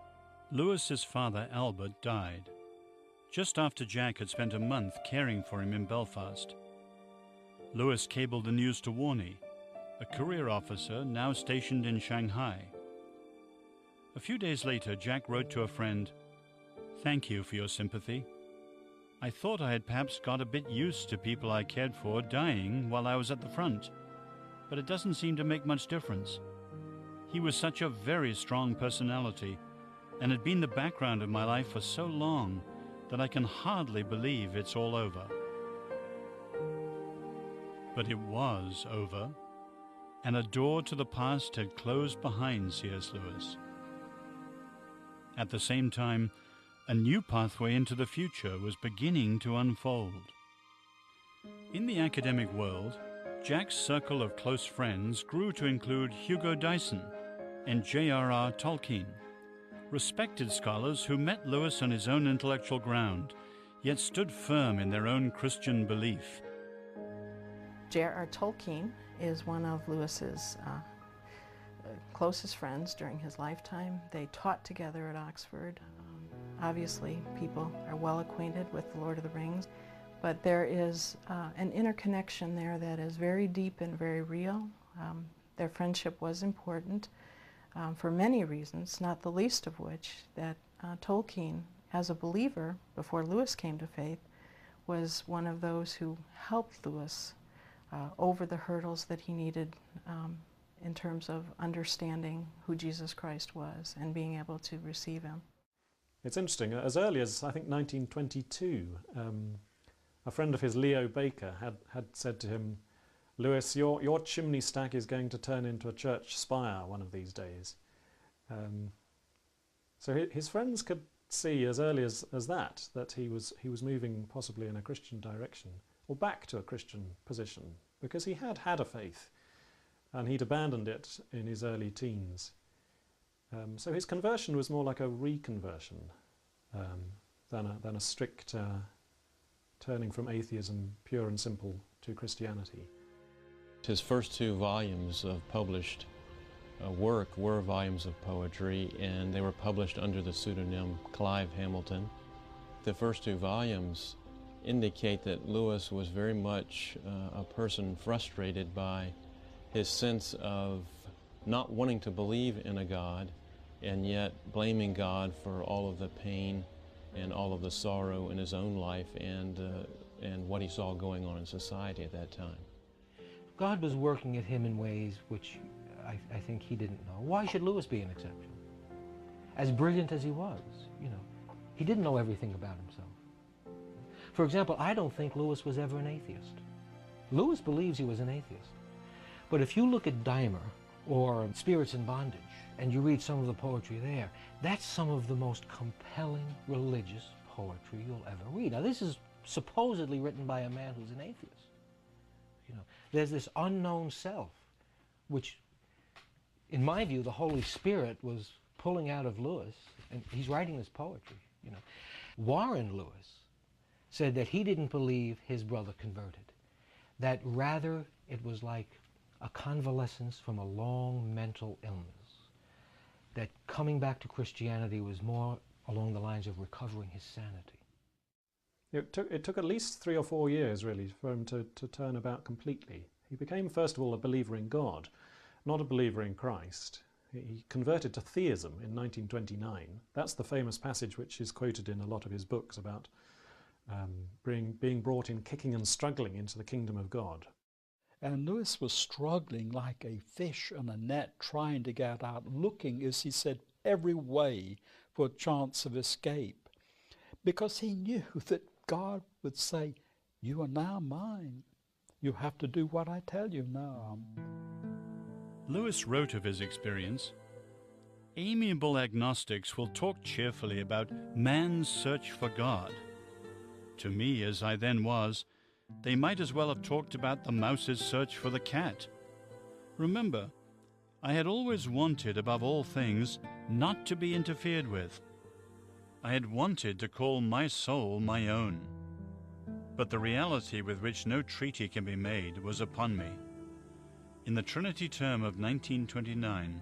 Lewis's father Albert died, just after Jack had spent a month caring for him in Belfast. Lewis cabled the news to Warney, a career officer now stationed in Shanghai. A few days later, Jack wrote to a friend, "Thank you for your sympathy. I thought I had perhaps got a bit used to people I cared for dying while I was at the front, but it doesn't seem to make much difference. He was such a very strong personality and had been the background of my life for so long that I can hardly believe it's all over." But it was over, and a door to the past had closed behind C.S. Lewis. At the same time, a new pathway into the future was beginning to unfold. In the academic world, Jack's circle of close friends grew to include Hugo Dyson and J.R.R. Tolkien, respected scholars who met Lewis on his own intellectual ground, yet stood firm in their own Christian belief. J.R.R. Tolkien is one of Lewis's closest friends during his lifetime. They taught together at Oxford. Obviously, people are well acquainted with The Lord of the Rings, but there is an interconnection there that is very deep and very real. Their friendship was important for many reasons, not the least of which that Tolkien, as a believer before Lewis came to faith, was one of those who helped Lewis over the hurdles that he needed in terms of understanding who Jesus Christ was and being able to receive him. It's interesting, as early as I think 1922, a friend of his, Leo Baker, had said to him, "Lewis, your chimney stack is going to turn into a church spire one of these days." So his friends could see as early as that he was moving possibly in a Christian direction, or back to a Christian position, because he had had a faith, and he'd abandoned it in his early teens. So his conversion was more like a reconversion than a strict turning from atheism, pure and simple, to Christianity. His first two volumes of published work were volumes of poetry, and they were published under the pseudonym Clive Hamilton. The first two volumes indicate that Lewis was very much a person frustrated by his sense of not wanting to believe in a God, and yet blaming God for all of the pain and all of the sorrow in his own life and what he saw going on in society at that time. God was working at him in ways which I think he didn't know. Why should Lewis be an exception? As brilliant as he was, he didn't know everything about himself. For example, I don't think Lewis was ever an atheist. Lewis believes he was an atheist. But if you look at Dahmer or Spirits in Bondage, and you read some of the poetry there, that's some of the most compelling religious poetry you'll ever read. Now, this is supposedly written by a man who's an atheist. There's this unknown self, which, in my view, the Holy Spirit was pulling out of Lewis And he's writing this poetry, you know. Warren Lewis said that he didn't believe his brother converted, that rather it was like a convalescence from a long mental illness, that coming back to Christianity was more along the lines of recovering his sanity. It took at least 3 or 4 years, really, for him to turn about completely. He became, first of all, a believer in God, not a believer in Christ. He converted to theism in 1929. That's the famous passage which is quoted in a lot of his books about being brought in kicking and struggling into the kingdom of God. And Lewis was struggling like a fish in a net, trying to get out, looking, as he said, every way for a chance of escape, because he knew that God would say, "You are now mine. You have to do what I tell you now." Lewis wrote of his experience, "Amiable agnostics will talk cheerfully about man's search for God. To me, as I then was, they might as well have talked about the mouse's search for the cat. Remember, I had always wanted, above all things, not to be interfered with. I had wanted to call my soul my own. But the reality with which no treaty can be made was upon me. In the Trinity term of 1929,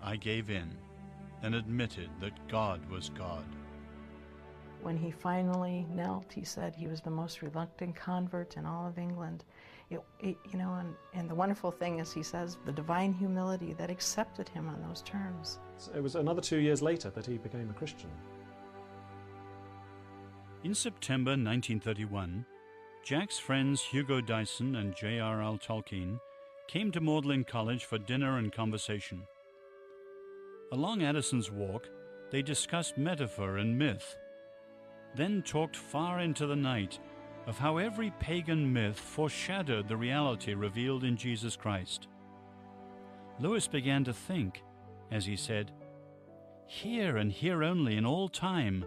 I gave in and admitted that God was God." When he finally knelt, he said he was the most reluctant convert in all of England. And the wonderful thing is, he says, the divine humility that accepted him on those terms. It was another 2 years later that he became a Christian. In September 1931, Jack's friends Hugo Dyson and J.R.R. Tolkien came to Magdalen College for dinner and conversation. Along Addison's Walk, they discussed metaphor and myth, then talked far into the night of how every pagan myth foreshadowed the reality revealed in Jesus Christ. Lewis began to think, as he said, "Here and here only in all time,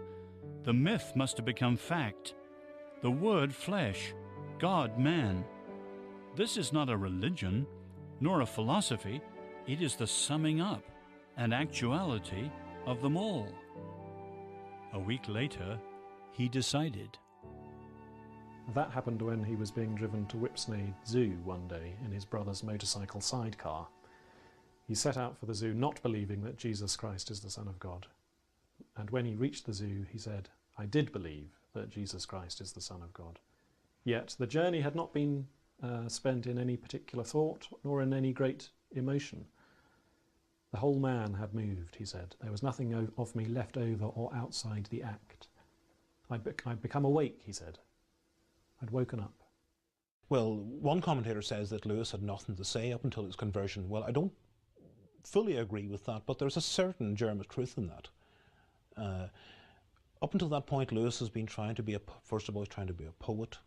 the myth must have become fact, the Word flesh, God man. This is not a religion, nor a philosophy, it is the summing up and actuality of them all." A week later, he decided. That happened when he was being driven to Whipsnade Zoo one day in his brother's motorcycle sidecar. He set out for the zoo not believing that Jesus Christ is the Son of God. And when he reached the zoo, he said, "I did believe that Jesus Christ is the Son of God." Yet the journey had not been spent in any particular thought nor in any great emotion. The whole man had moved, he said. There was nothing of me left over or outside the act. I'd become awake, he said. I'd woken up. Well, one commentator says that Lewis had nothing to say up until his conversion. Well, I don't fully agree with that, but there's a certain germ of truth in that. Up until that point, Lewis has been trying to be first of all, he's trying to be a poet,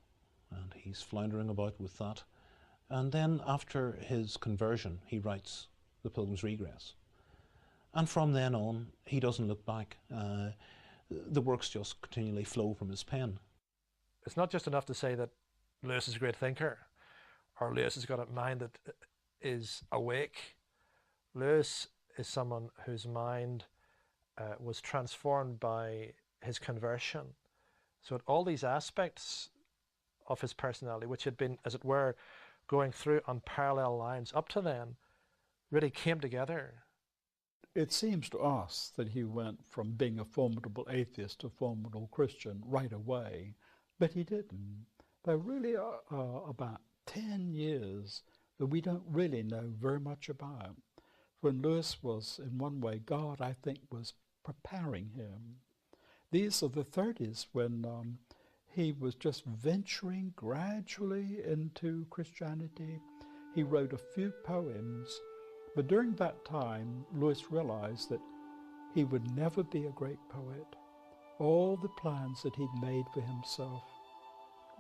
and he's floundering about with that. And then after his conversion, he writes The Pilgrim's Regress. And from then on, he doesn't look back. The works just continually flow from his pen. It's not just enough to say that Lewis is a great thinker, or Lewis has got a mind that is awake. Lewis is someone whose mind was transformed by his conversion. So all these aspects of his personality, which had been, as it were, going through on parallel lines up to then, really came together. It seems to us that he went from being a formidable atheist to a formidable Christian right away, but he didn't. There really are about 10 years that we don't really know very much about. When Lewis was, in one way, God, I think, was preparing him. These are the 30s when he was just venturing gradually into Christianity. He wrote a few poems, but during that time, Lewis realized that he would never be a great poet. All the plans that he'd made for himself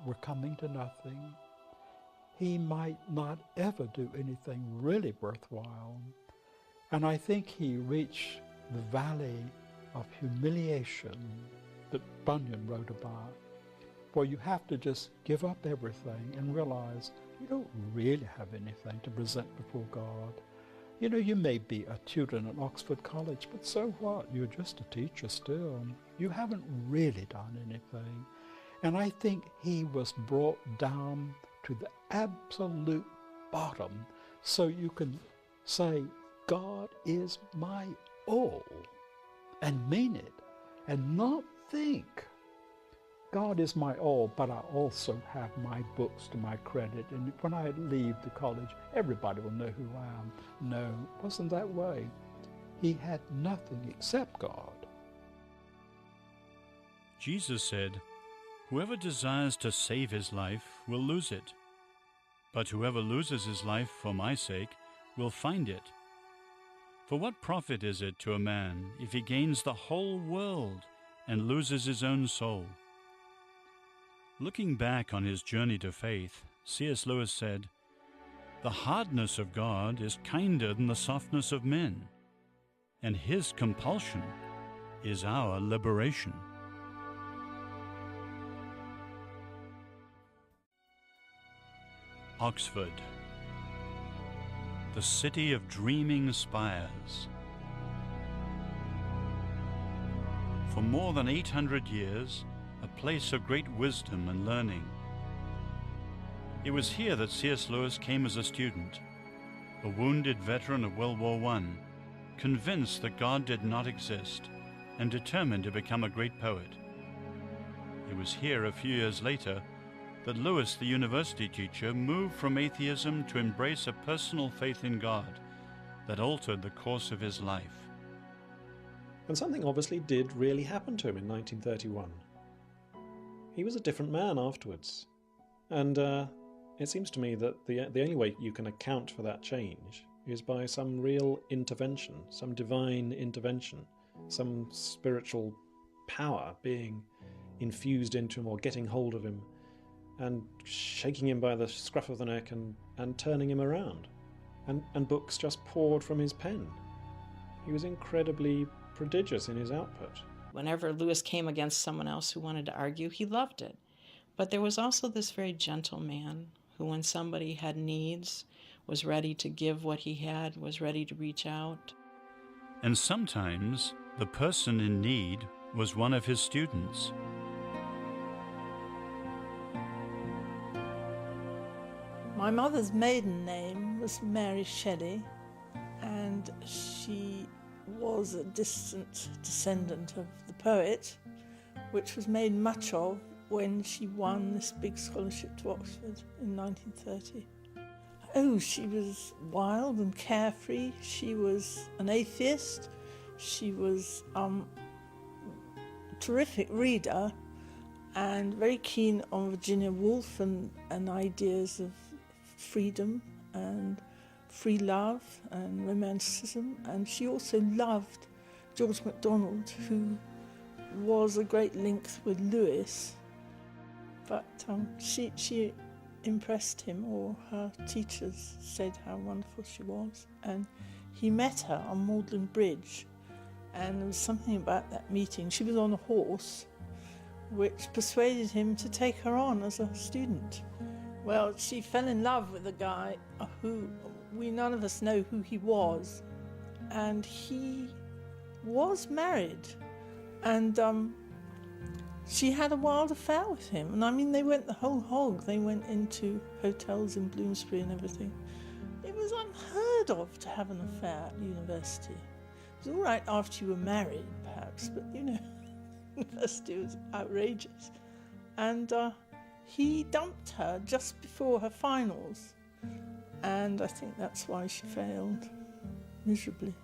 were coming to nothing. He might not ever do anything really worthwhile. And I think he reached the valley of humiliation that Bunyan wrote about, where you have to just give up everything and realize you don't really have anything to present before God. You know, you may be a tutor in an Oxford college, but so what? You're just a teacher still. You haven't really done anything. And I think he was brought down to the absolute bottom so you can say, God is my all, and mean it, and not think, God is my all, but I also have my books to my credit, and when I leave the college, everybody will know who I am. No, it wasn't that way. He had nothing except God. Jesus said, "Whoever desires to save his life will lose it, but whoever loses his life for my sake will find it. For what profit is it to a man if he gains the whole world and loses his own soul?" Looking back on his journey to faith, C.S. Lewis said, "The hardness of God is kinder than the softness of men, and his compulsion is our liberation." Oxford, the city of dreaming spires. For more than 800 years, a place of great wisdom and learning. It was here that C.S. Lewis came as a student, a wounded veteran of World War I, convinced that God did not exist and determined to become a great poet. It was here a few years later that Lewis, the university teacher, moved from atheism to embrace a personal faith in God that altered the course of his life. And something obviously did really happen to him in 1931. He was a different man afterwards. And it seems to me that the only way you can account for that change is by some real intervention, some divine intervention, some spiritual power being infused into him or getting hold of him and shaking him by the scruff of the neck and turning him around. And books just poured from his pen. He was incredibly prodigious in his output. Whenever Lewis came against someone else who wanted to argue, he loved it. But there was also this very gentle man who, when somebody had needs, was ready to give what he had, was ready to reach out. And sometimes the person in need was one of his students. My mother's maiden name was Mary Shelley, and she was a distant descendant of the poet, which was made much of when she won this big scholarship to Oxford in 1930. Oh, she was wild and carefree. She was an atheist. She was a terrific reader and very keen on Virginia Woolf and ideas of freedom and free love and romanticism, and she also loved George MacDonald, who was a great link with Lewis, but she impressed him, or her teachers said how wonderful she was, and he met her on Magdalen Bridge, and there was something about that meeting. She was on a horse, which persuaded him to take her on as a student. Well, she fell in love with a guy who we none of us know who he was, and he was married, and she had a wild affair with him, and I mean they went the whole hog. They went into hotels in Bloomsbury and everything. It was unheard of to have an affair at university. It was all right after you were married, perhaps, but you know, university was outrageous. And he dumped her just before her finals, and I think that's why she failed miserably.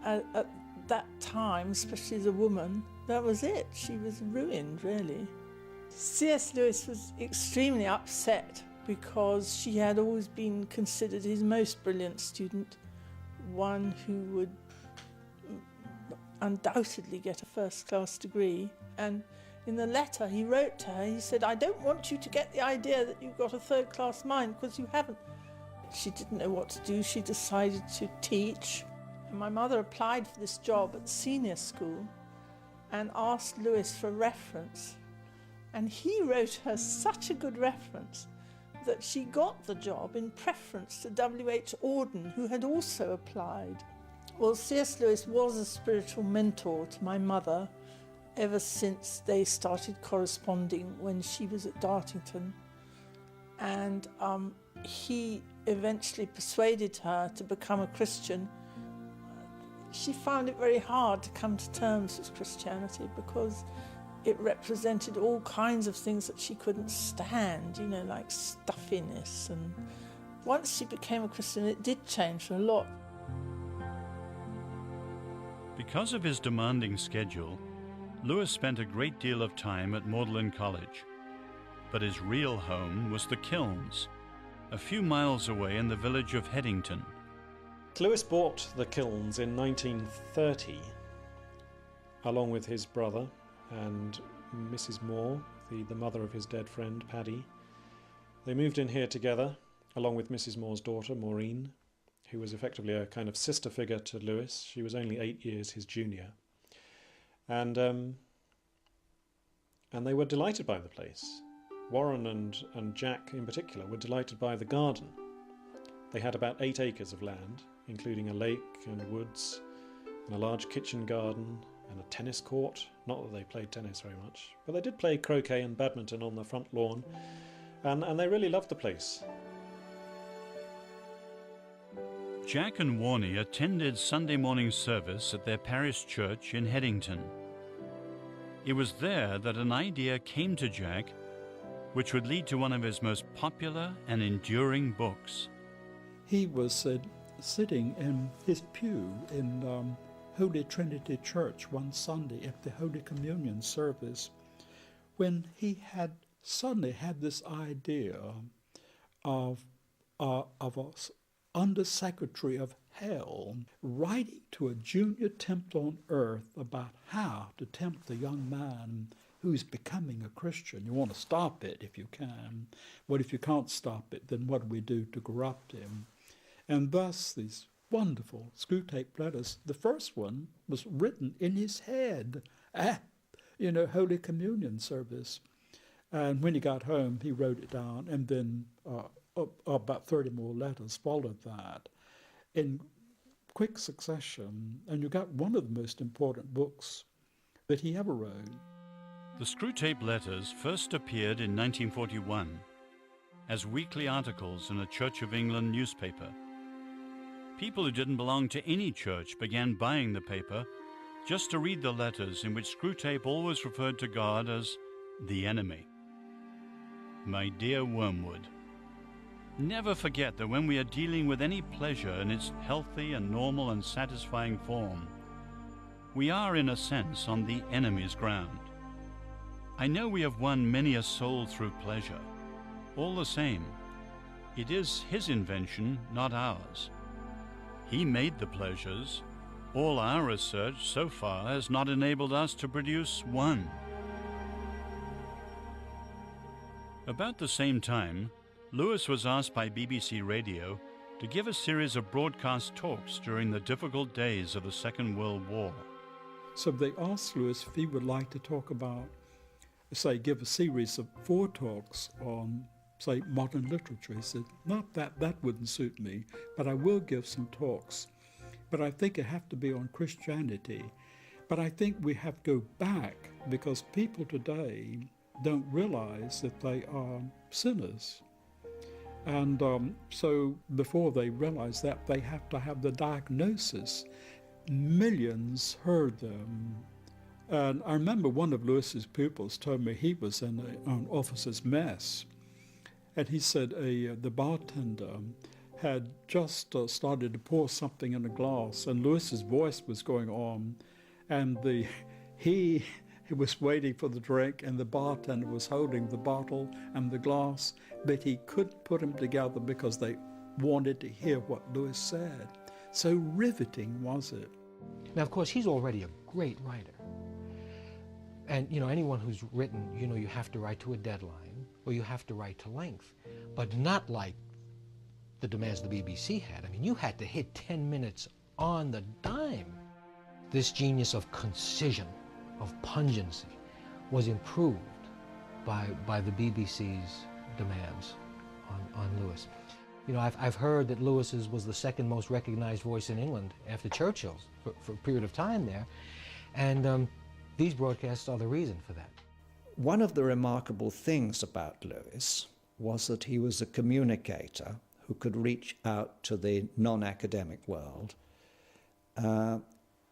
At that time, especially as a woman, that was it. She was ruined, really. C.S. Lewis was extremely upset because she had always been considered his most brilliant student, one who would undoubtedly get a first-class degree. And in the letter he wrote to her, he said, "I don't want you to get the idea that you've got a third-class mind, because you haven't." She didn't know what to do. She decided to teach. And my mother applied for this job at senior school and asked Lewis for a reference. And he wrote her such a good reference that she got the job in preference to W.H. Auden, who had also applied. Well, C.S. Lewis was a spiritual mentor to my mother ever since they started corresponding when she was at Dartington. And he eventually persuaded her to become a Christian. She found it very hard to come to terms with Christianity because it represented all kinds of things that she couldn't stand, you know, like stuffiness. And once she became a Christian, it did change her a lot. Because of his demanding schedule, Lewis spent a great deal of time at Magdalen College. But his real home was the Kilns, a few miles away in the village of Headington. Lewis bought the Kilns in 1930, along with his brother and Mrs. Moore, the mother of his dead friend, Paddy. They moved in here together, along with Mrs. Moore's daughter, Maureen, who was effectively a kind of sister figure to Lewis. She was only 8 years his junior. And they were delighted by the place. Warren and Jack in particular were delighted by the garden. They had about 8 acres of land, including a lake and woods, and a large kitchen garden, and a tennis court. Not that they played tennis very much, but they did play croquet and badminton on the front lawn, and they really loved the place. Jack and Warnie attended Sunday morning service at their parish church in Headington. It was there that an idea came to Jack which would lead to one of his most popular and enduring books. He was sitting in his pew in Holy Trinity Church one Sunday at the Holy Communion service when he had suddenly had this idea of a Undersecretary of Hell writing to a junior tempter on earth about how to tempt a young man who's becoming a Christian. You want to stop it if you can. But if you can't stop it, then what do we do to corrupt him? And thus these wonderful screw-tape letters. The first one was written in his head at, Holy Communion service. And when he got home, he wrote it down, and then about 30 more letters followed that in quick succession. And you got one of the most important books that he ever wrote. The Screwtape Letters first appeared in 1941 as weekly articles in a Church of England newspaper. People who didn't belong to any church began buying the paper just to read the letters in which Screwtape always referred to God as the enemy. My dear Wormwood, never forget that when we are dealing with any pleasure in its healthy and normal and satisfying form, we are in a sense on the enemy's ground. I know we have won many a soul through pleasure. All the same, it is his invention, not ours. He made the pleasures. All our research so far has not enabled us to produce one. About the same time, Lewis was asked by BBC Radio to give a series of broadcast talks during the difficult days of the Second World War. So they asked Lewis if he would like to talk about, say, give a series of 4 talks on, say, modern literature. He said, not that wouldn't suit me, but I will give some talks. But I think it have to be on Christianity. But I think we have to go back because people today don't realize that they are sinners. And so before they realize that, they have to have the diagnosis. Millions heard them. And I remember one of Lewis's pupils told me he was in an officer's mess. And he said the bartender had just started to pour something in a glass, and Lewis's voice was going on, and he was waiting for the drink, and the bartender was holding the bottle and the glass, but he couldn't put them together because they wanted to hear what Lewis said. So riveting was it. Now, of course, he's already a great writer. And, anyone who's written, you have to write to a deadline, or you have to write to length, but not like the demands the BBC had. I mean, you had to hit 10 minutes on the dime. This genius of concision, of pungency, was improved by the BBC's demands You know, I've heard that Lewis's was the second most recognized voice in England after Churchill's for a period of time there. And these broadcasts are the reason for that. One of the remarkable things about Lewis was that he was a communicator who could reach out to the non-academic world.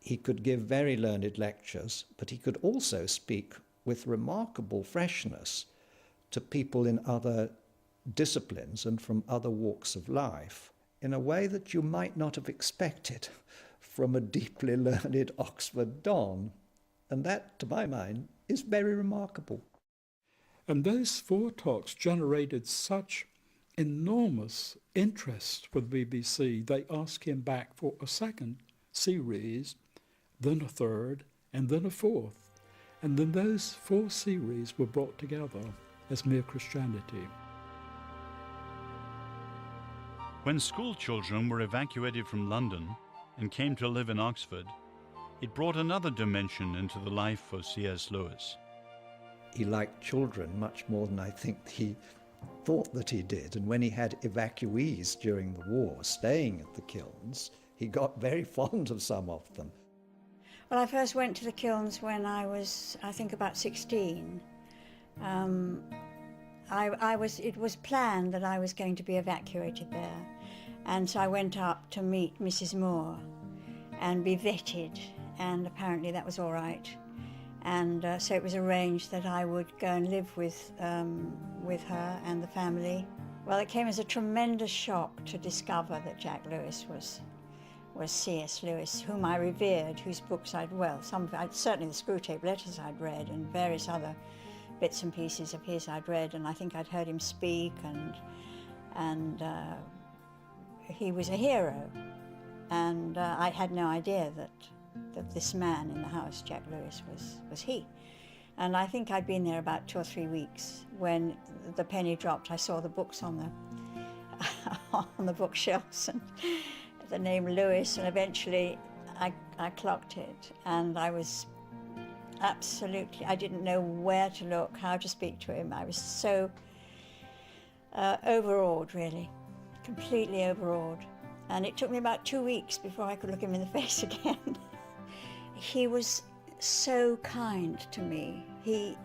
He could give very learned lectures, but he could also speak with remarkable freshness to people in other disciplines and from other walks of life in a way that you might not have expected from a deeply learned Oxford don. And that, to my mind, is very remarkable. And those 4 talks generated such enormous interest for the BBC, they asked him back for a second series, then a third, and then a fourth. And then those 4 series were brought together as Mere Christianity. When school children were evacuated from London and came to live in Oxford, it brought another dimension into the life of C.S. Lewis. He liked children much more than I think he thought that he did. And when he had evacuees during the war staying at the kilns, he got very fond of some of them. Well, I first went to the kilns when I was, I think, about 16. It was planned that I was going to be evacuated there. And so I went up to meet Mrs. Moore and be vetted, and apparently that was all right. And so it was arranged that I would go and live with her and the family. Well, it came as a tremendous shock to discover that Jack Lewis was C.S. Lewis, whom I revered, whose books certainly the Screwtape Letters I'd read, and various other bits and pieces of his I'd read, and I think I'd heard him speak, and he was a hero. And I had no idea that this man in the house, Jack Lewis, was he. And I think I'd been there about 2 or 3 weeks when the penny dropped. I saw the books on the bookshelves and the name Lewis, and eventually I clocked it, and I was absolutely, I didn't know where to look, how to speak to him. I was so overawed, really, completely overawed. And it took me about 2 weeks before I could look him in the face again. He was so kind to me. He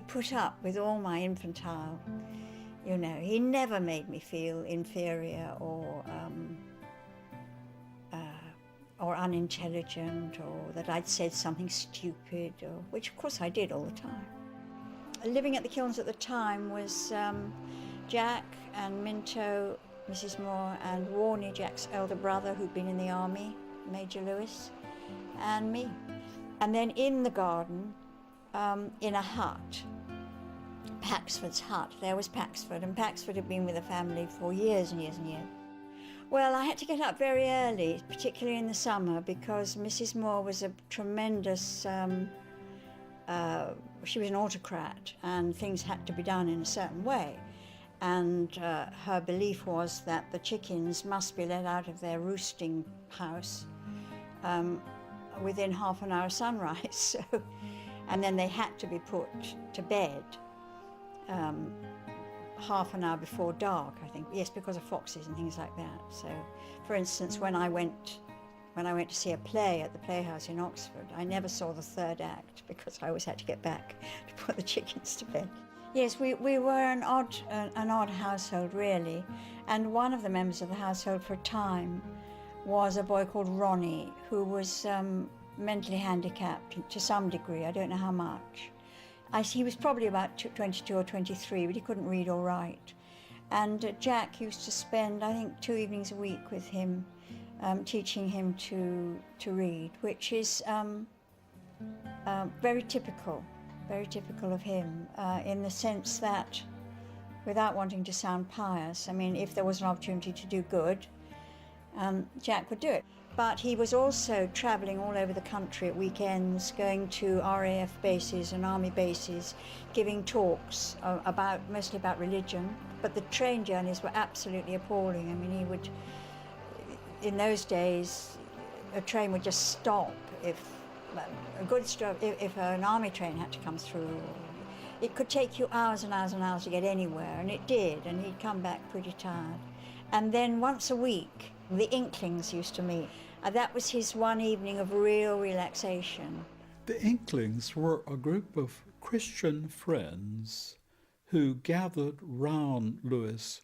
put up with all my infantile, you know, he never made me feel inferior or unintelligent, or that I'd said something stupid, which of course I did all the time. Living at the kilns at the time was Jack and Minto, Mrs. Moore, and Warney, Jack's elder brother, who'd been in the army, Major Lewis, and me. And then in the garden, in a hut, Paxford's hut, there was Paxford, and Paxford had been with the family for years and years and years. Well, I had to get up very early, particularly in the summer, because Mrs. Moore was a tremendous, she was an autocrat, and things had to be done in a certain way. And her belief was that the chickens must be let out of their roosting house within half an hour sunrise. And then they had to be put to bed half an hour before dark, I think. Yes, because of foxes and things like that. So, for instance, when I went to see a play at the Playhouse in Oxford, I never saw the third act because I always had to get back to put the chickens to bed. Yes, we were an odd household, really. And one of the members of the household for a time was a boy called Ronnie, who was mentally handicapped to some degree. I don't know how much. He was probably about 22 or 23, but he couldn't read or write. And Jack used to spend, I think, 2 evenings a week with him, teaching him to read, which is very typical of him, in the sense that, without wanting to sound pious, I mean, if there was an opportunity to do good, Jack would do it. But he was also travelling all over the country at weekends, going to RAF bases and army bases, giving talks mostly about religion. But the train journeys were absolutely appalling. I mean, he would, in those days, a train would just stop if an army train had to come through. It could take you hours and hours and hours to get anywhere, and it did, and he'd come back pretty tired. And then once a week, the Inklings used to meet. That was his one evening of real relaxation. The Inklings were a group of Christian friends who gathered round Lewis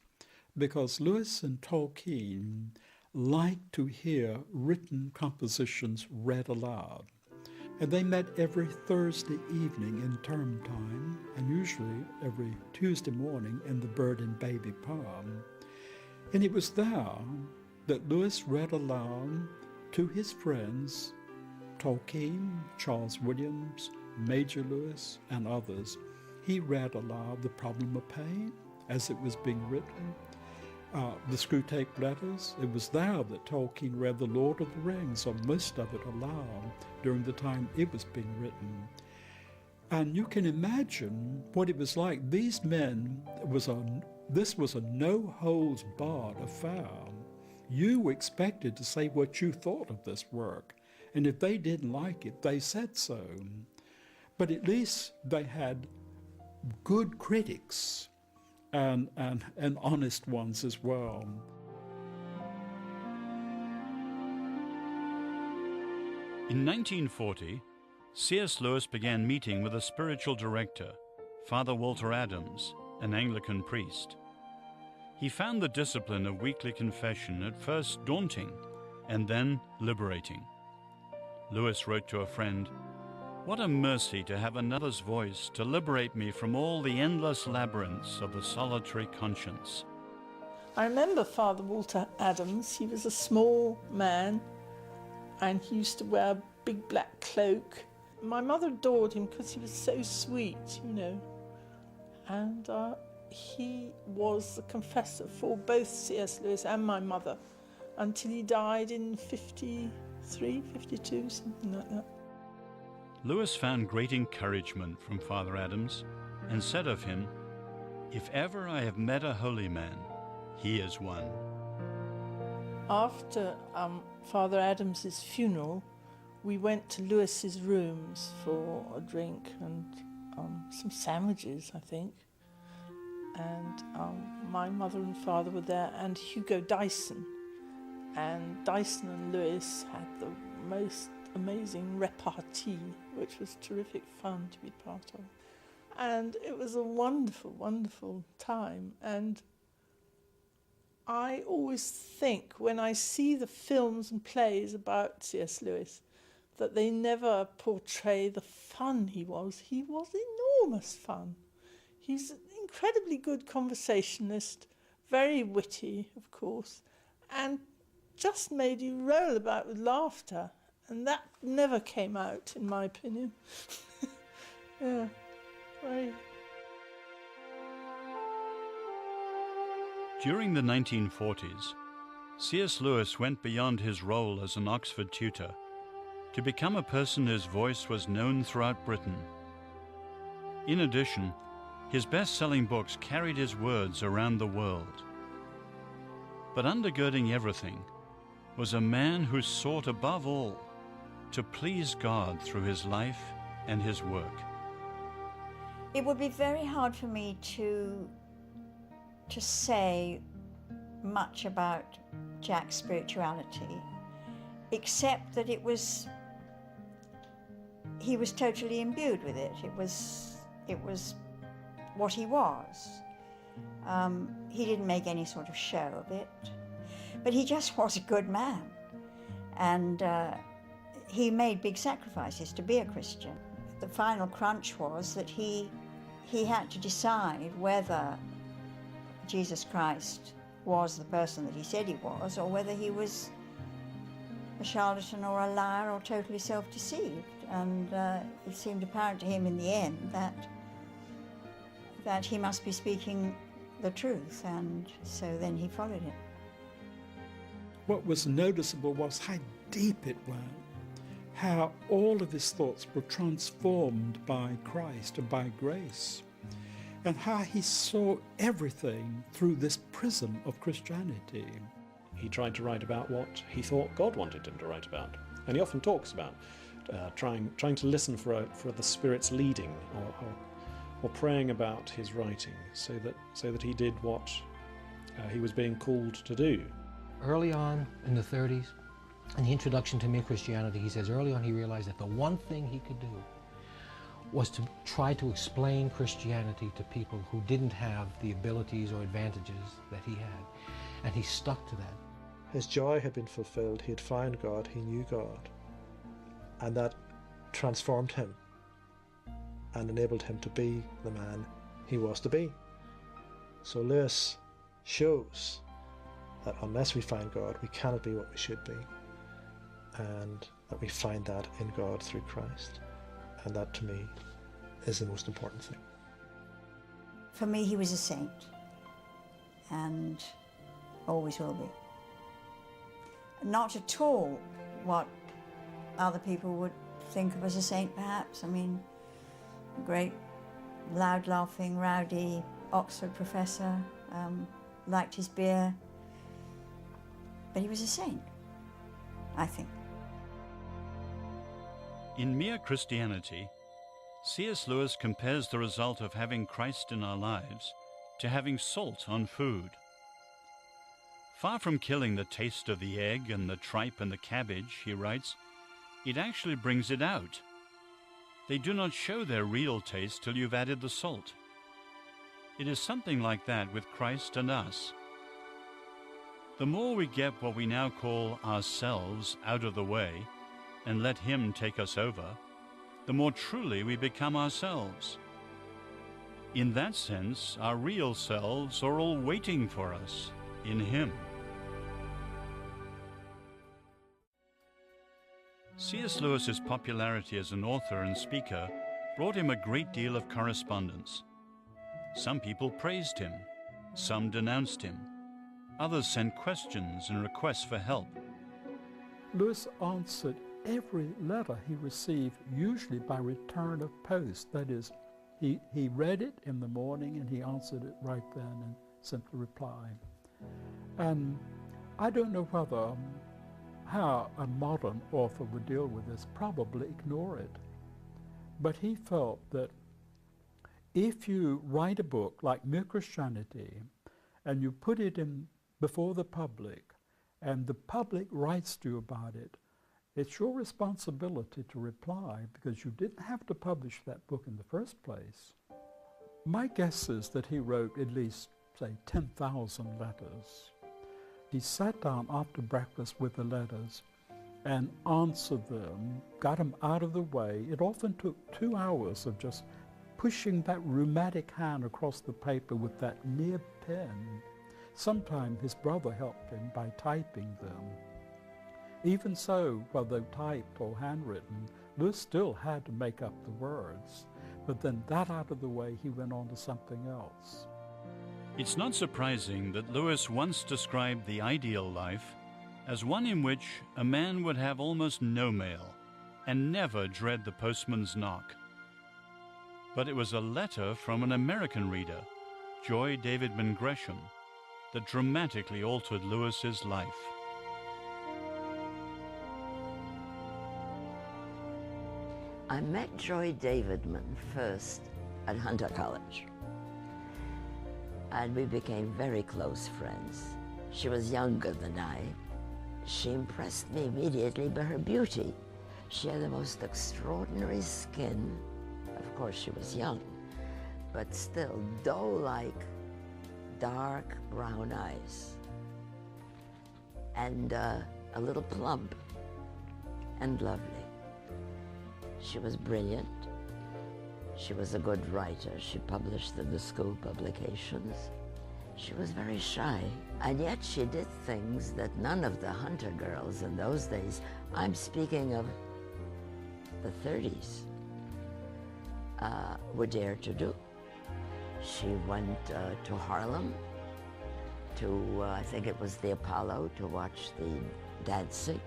because Lewis and Tolkien liked to hear written compositions read aloud. And they met every Thursday evening in term time, and usually every Tuesday morning in the Bird and Baby poem. And it was there that Lewis read aloud to his friends, Tolkien, Charles Williams, Major Lewis, and others. He read aloud The Problem of Pain as it was being written, the Screwtape Letters. It was there that Tolkien read The Lord of the Rings, or most of it aloud, during the time it was being written. And you can imagine what it was like. These men, this was a no-holds-barred affair. You were expected to say what you thought of this work, and if they didn't like it, they said so. But at least they had good critics and honest ones as well. In 1940, C.S. Lewis began meeting with a spiritual director, Father Walter Adams, an Anglican priest. He found the discipline of weekly confession at first daunting and then liberating. Lewis wrote to a friend, "What a mercy to have another's voice to liberate me from all the endless labyrinths of the solitary conscience." I remember Father Walter Adams. He was a small man and he used to wear a big black cloak. My mother adored him because he was so sweet, you know. And he was the confessor for both C.S. Lewis and my mother until he died in 53, 52, something like that. Lewis found great encouragement from Father Adams and said of him, "If ever I have met a holy man, he is one." After Father Adams's funeral, we went to Lewis's rooms for a drink and some sandwiches, I think. And my mother and father were there, and Hugo Dyson. And Dyson and Lewis had the most amazing repartee, which was terrific fun to be part of. And it was a wonderful, wonderful time. And I always think, when I see the films and plays about C.S. Lewis, that they never portray the fun he was. He was enormous fun. He's an incredibly good conversationalist, very witty, of course, and just made you roll about with laughter. And that never came out, in my opinion. Yeah, very. During the 1940s, C.S. Lewis went beyond his role as an Oxford tutor to become a person whose voice was known throughout Britain. In addition, his best-selling books carried his words around the world. But undergirding everything was a man who sought above all to please God through his life and his work. It would be very hard for me to say much about Jack's spirituality, except that he was totally imbued with it. It was what he was. He didn't make any sort of show of it, but he just was a good man, and he made big sacrifices to be a Christian. The final crunch was that he had to decide whether Jesus Christ was the person that he said he was, or whether he was a charlatan or a liar or totally self-deceived. And it seemed apparent to him in the end that he must be speaking the truth, and so then he followed it. What was noticeable was how deep it went, how all of his thoughts were transformed by Christ and by grace, and how he saw everything through this prism of Christianity. He tried to write about what he thought God wanted him to write about. And he often talks about trying to listen for the Spirit's leading, or or praying about his writing so that he did what he was being called to do. Early on in the 30s, in the introduction to Mere Christianity, he says early on he realized that the one thing he could do was to try to explain Christianity to people who didn't have the abilities or advantages that he had. And he stuck to that. His joy had been fulfilled. He had found God. He knew God. And that transformed him and enabled him to be the man he was to be. So Lewis shows that unless we find God, we cannot be what we should be, and that we find that in God through Christ. And that, to me, is the most important thing. For me, he was a saint, and always will be. Not at all what other people would think of as a saint, perhaps. I mean, a great, loud-laughing, rowdy Oxford professor, liked his beer, but he was a saint, I think. In Mere Christianity, C.S. Lewis compares the result of having Christ in our lives to having salt on food. Far from killing the taste of the egg and the tripe and the cabbage, he writes, it actually brings it out. They do not show their real taste till you've added the salt. It is something like that with Christ and us. The more we get what we now call ourselves out of the way and let Him take us over, the more truly we become ourselves. In that sense, our real selves are all waiting for us in Him. C.S. Lewis's popularity as an author and speaker brought him a great deal of correspondence. Some people praised him, some denounced him, others sent questions and requests for help. Lewis answered every letter he received, usually by return of post. That is, he read it in the morning and he answered it right then and simply replied. And I don't know how a modern author would deal with this, probably ignore it. But he felt that if you write a book like Mere Christianity and you put it in before the public and the public writes to you about it, it's your responsibility to reply, because you didn't have to publish that book in the first place. My guess is that he wrote at least, say, 10,000 letters. He sat down after breakfast with the letters and answered them, got them out of the way. It often took 2 hours of just pushing that rheumatic hand across the paper with that near pen. Sometimes his brother helped him by typing them. Even so, whether typed or handwritten, Lewis still had to make up the words. But then that out of the way, he went on to something else. It's not surprising that Lewis once described the ideal life as one in which a man would have almost no mail and never dread the postman's knock. But it was a letter from an American reader, Joy Davidman Gresham, that dramatically altered Lewis's life. I met Joy Davidman first at Hunter College, and we became very close friends. She was younger than I. She impressed me immediately by her beauty. She had the most extraordinary skin. Of course, she was young, but still doe-like, dark brown eyes, and a little plump and lovely. She was brilliant. She was a good writer. She published in the school publications. She was very shy, and yet she did things that none of the Hunter girls in those days, I'm speaking of the 30s, would dare to do. She went to Harlem, to, I think it was the Apollo, to watch the dancing.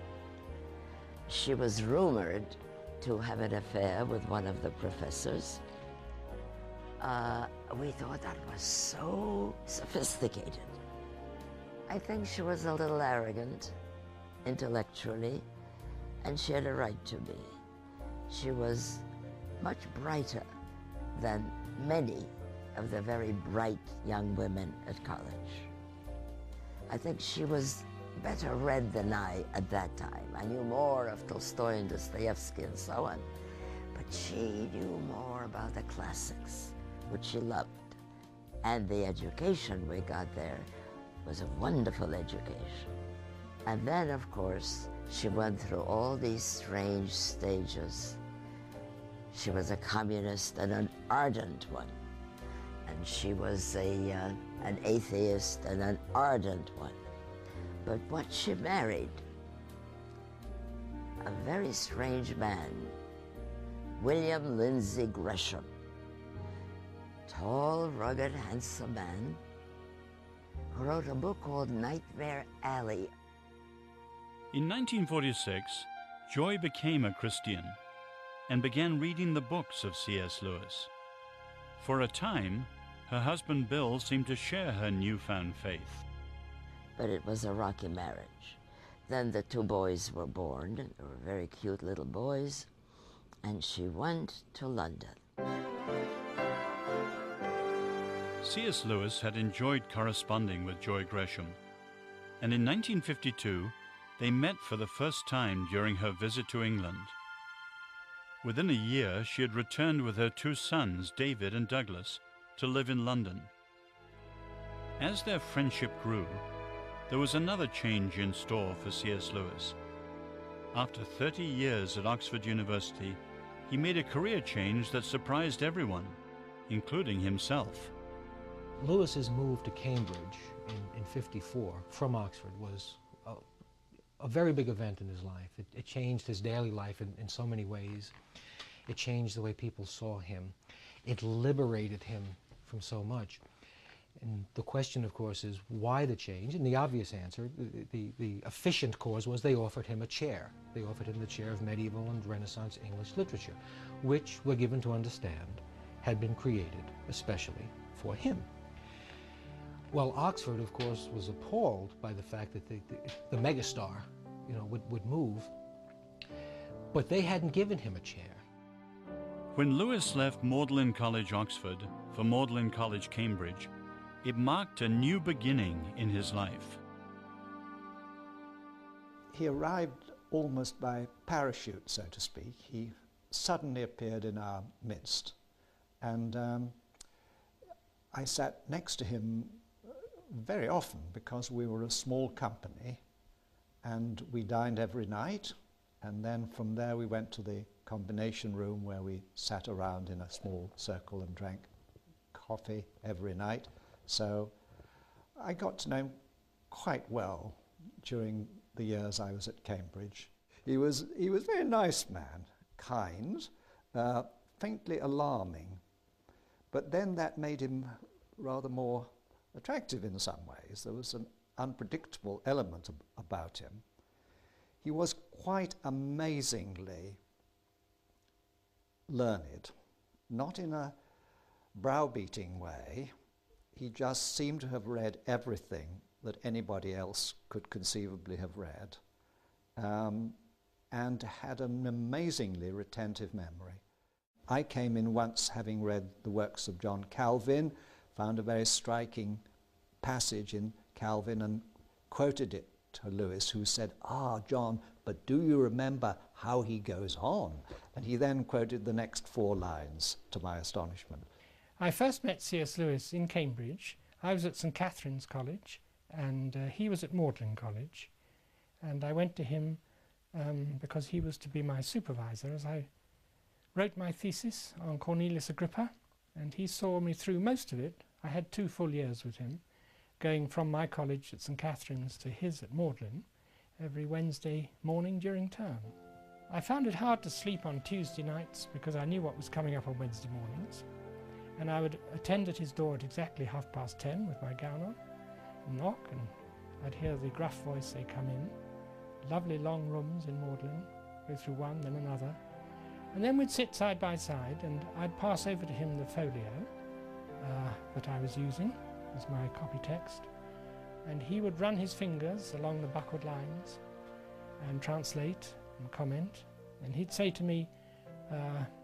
She was rumored to have an affair with one of the professors. We thought that was so sophisticated. I think she was a little arrogant intellectually, and she had a right to be. She was much brighter than many of the very bright young women at college. I think she was better read than I at that time. I knew more of Tolstoy and Dostoevsky and so on, but she knew more about the classics, which she loved. And the education we got there was a wonderful education. And then, of course, she went through all these strange stages. She was a communist and an ardent one. And she was an atheist and an ardent one. But what she married, a very strange man, William Lindsay Gresham, tall, rugged, handsome man, who wrote a book called Nightmare Alley. In 1946, Joy became a Christian and began reading the books of C.S. Lewis. For a time, her husband Bill seemed to share her newfound faith. But it was a rocky marriage. Then the two boys were born. They were very cute little boys, and she went to London. C.S. Lewis had enjoyed corresponding with Joy Gresham, and in 1952, they met for the first time during her visit to England. Within a year, she had returned with her two sons, David and Douglas, to live in London. As their friendship grew, there was another change in store for C.S. Lewis. After 30 years at Oxford University, he made a career change that surprised everyone, including himself. Lewis's move to Cambridge in 54 from Oxford was a very big event in his life. It changed his daily life in so many ways. It changed the way people saw him. It liberated him from so much. And the question, of course, is why the change? And the obvious answer, the efficient cause, was they offered him a chair. They offered him the chair of medieval and Renaissance English literature, which, we're given to understand, had been created especially for him. Well, Oxford, of course, was appalled by the fact that the megastar, would move, but they hadn't given him a chair. When Lewis left Magdalen College, Oxford, for Magdalen College, Cambridge, it marked a new beginning in his life. He arrived almost by parachute, so to speak. He suddenly appeared in our midst, and I sat next to him very often because we were a small company, and we dined every night, and then from there we went to the combination room where we sat around in a small circle and drank coffee every night. So I got to know him quite well during the years I was at Cambridge. He was a very nice man, kind, faintly alarming, but then that made him rather more attractive in some ways. There was an unpredictable element about him. He was quite amazingly learned, not in a browbeating way. He just seemed to have read everything that anybody else could conceivably have read, and had an amazingly retentive memory. I came in once having read the works of John Calvin, found a very striking passage in Calvin and quoted it to Lewis, who said, John, but do you remember how he goes on? And he then quoted the next 4 lines, to my astonishment. I first met C.S. Lewis in Cambridge. I was at St. Catherine's College, and he was at Magdalen College. And I went to him because he was to be my supervisor as I wrote my thesis on Cornelius Agrippa, and he saw me through most of it. I had 2 full years with him, going from my college at St. Catherine's to his at Magdalen every Wednesday morning during term. I found it hard to sleep on Tuesday nights because I knew what was coming up on Wednesday mornings, and I would attend at his door at exactly 10:30 with my gown on, and knock, and I'd hear the gruff voice say, "Come in." Lovely long rooms in Magdalen, go through one, then another, and then we'd sit side by side, and I'd pass over to him the folio that I was using as my copy text, and he would run his fingers along the buckled lines and translate and comment, and he'd say to me,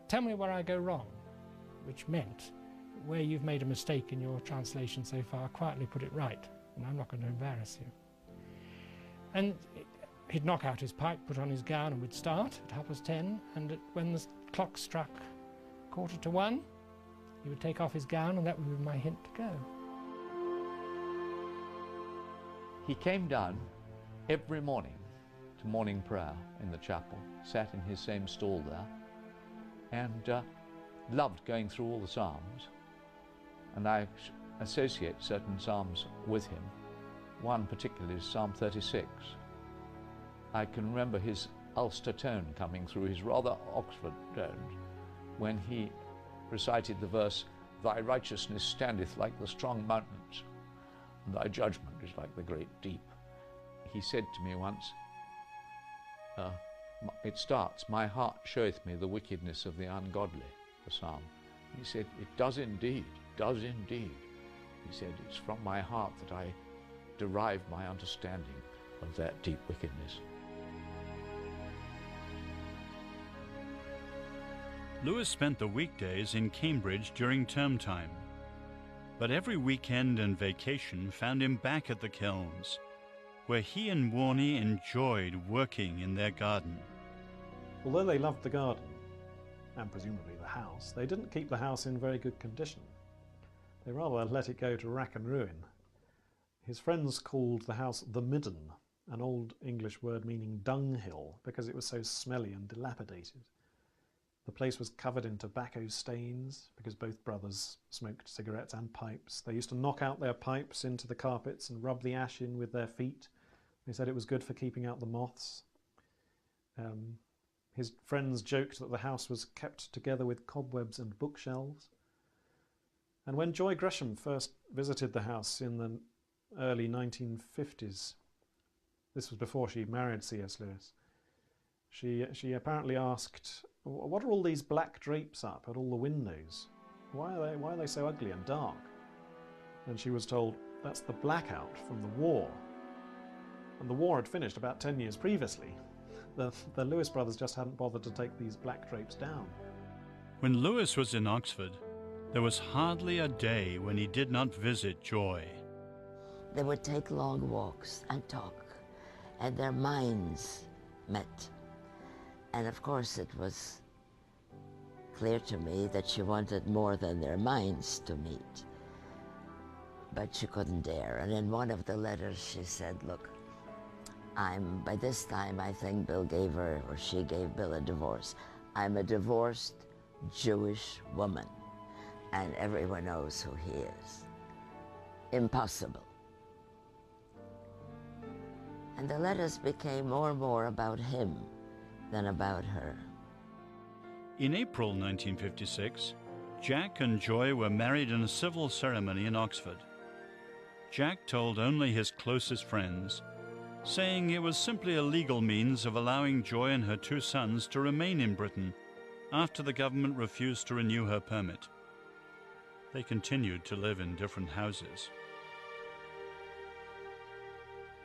"Tell me where I go wrong," which meant, where you've made a mistake in your translation so far, quietly put it right, and I'm not going to embarrass you. And he'd knock out his pipe, put on his gown, and we'd start at 10:30, and when the clock struck 1:45, he would take off his gown, and that would be my hint to go. He came down every morning to morning prayer in the chapel, sat in his same stall there, and loved going through all the Psalms. And I associate certain Psalms with him. One particularly is Psalm 36. I can remember his Ulster tone coming through, his rather Oxford tone, when he recited the verse, "Thy righteousness standeth like the strong mountains, and thy judgment is like the great deep." He said to me once, it starts, "My heart showeth me the wickedness of the ungodly," the psalm. He said, "It does indeed, does indeed." He said, "It's from my heart that I derive my understanding of that deep wickedness." Lewis spent the weekdays in Cambridge during term time, but every weekend and vacation found him back at the kilns, where he and Warnie enjoyed working in their garden. Although they loved the garden, and presumably the house, they didn't keep the house in very good condition. They rather let it go to rack and ruin. His friends called the house the Midden, an old English word meaning dunghill, because it was so smelly and dilapidated. The place was covered in tobacco stains, because both brothers smoked cigarettes and pipes. They used to knock out their pipes into the carpets and rub the ash in with their feet. They said it was good for keeping out the moths. His friends joked that the house was kept together with cobwebs and bookshelves. And when Joy Gresham first visited the house in the early 1950s, this was before she married C.S. Lewis, she apparently asked, "What are all these black drapes up at all the windows? Why are they so ugly and dark?" And she was told, "That's the blackout from the war." And the war had finished about 10 years previously. The Lewis brothers just hadn't bothered to take these black drapes down. When Lewis was in Oxford, there was hardly a day when he did not visit Joy. They would take long walks and talk, and their minds met. And of course it was clear to me that she wanted more than their minds to meet. But she couldn't dare. And in one of the letters she said, "Look, by this time I think Bill gave her, or she gave Bill, a divorce. I'm a divorced Jewish woman, and everyone knows who he is. Impossible." And the letters became more and more about him than about her. In April 1956, Jack and Joy were married in a civil ceremony in Oxford. Jack told only his closest friends, saying it was simply a legal means of allowing Joy and her two sons to remain in Britain after the government refused to renew her permit. They continued to live in different houses.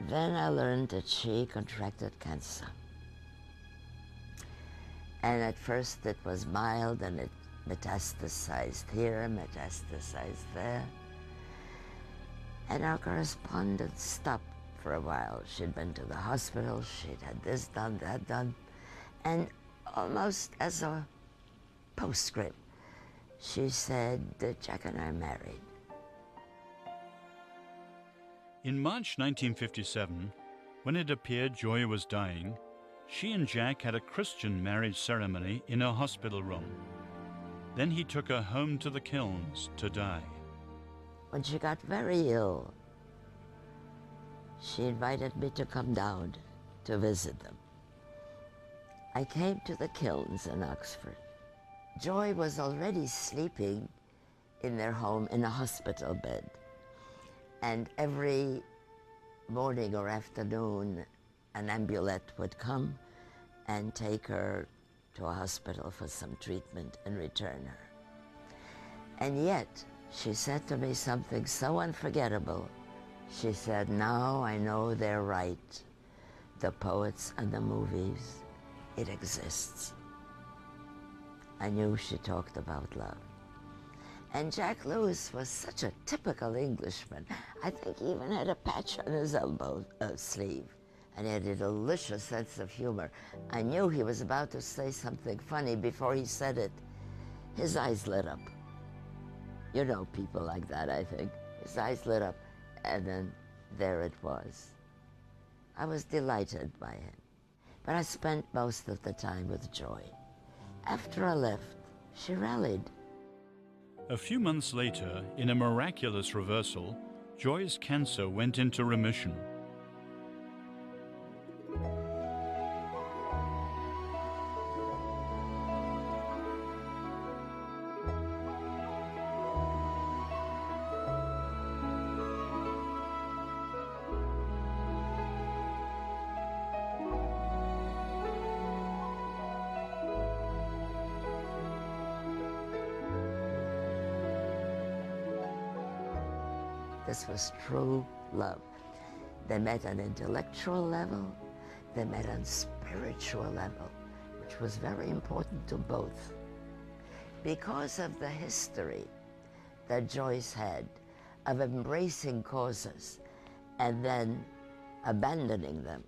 Then I learned that she contracted cancer. And at first it was mild, and it metastasized here, metastasized there. And our correspondence stopped for a while. She'd been to the hospital, she'd had this done, that done, and almost as a postscript, she said that Jack and I married. In March 1957, when it appeared Joy was dying, she and Jack had a Christian marriage ceremony in her hospital room. Then he took her home to the kilns to die. When she got very ill, she invited me to come down to visit them. I came to the kilns in Oxford. Joy was already sleeping in their home in a hospital bed. And every morning or afternoon, an ambulette would come and take her to a hospital for some treatment and return her. And yet, she said to me something so unforgettable. She said, "Now I know they're right. The poets and the movies, it exists." I knew she talked about love. And Jack Lewis was such a typical Englishman. I think he even had a patch on his elbow sleeve. And he had a delicious sense of humor. I knew he was about to say something funny before he said it. His eyes lit up. You know people like that, I think. His eyes lit up, and then there it was. I was delighted by him. But I spent most of the time with Joy. After I left, she rallied. A few months later, in a miraculous reversal, Joy's cancer went into remission. This was true love. They met on intellectual level, they met on spiritual level, which was very important to both. Because of the history that Joyce had of embracing causes and then abandoning them.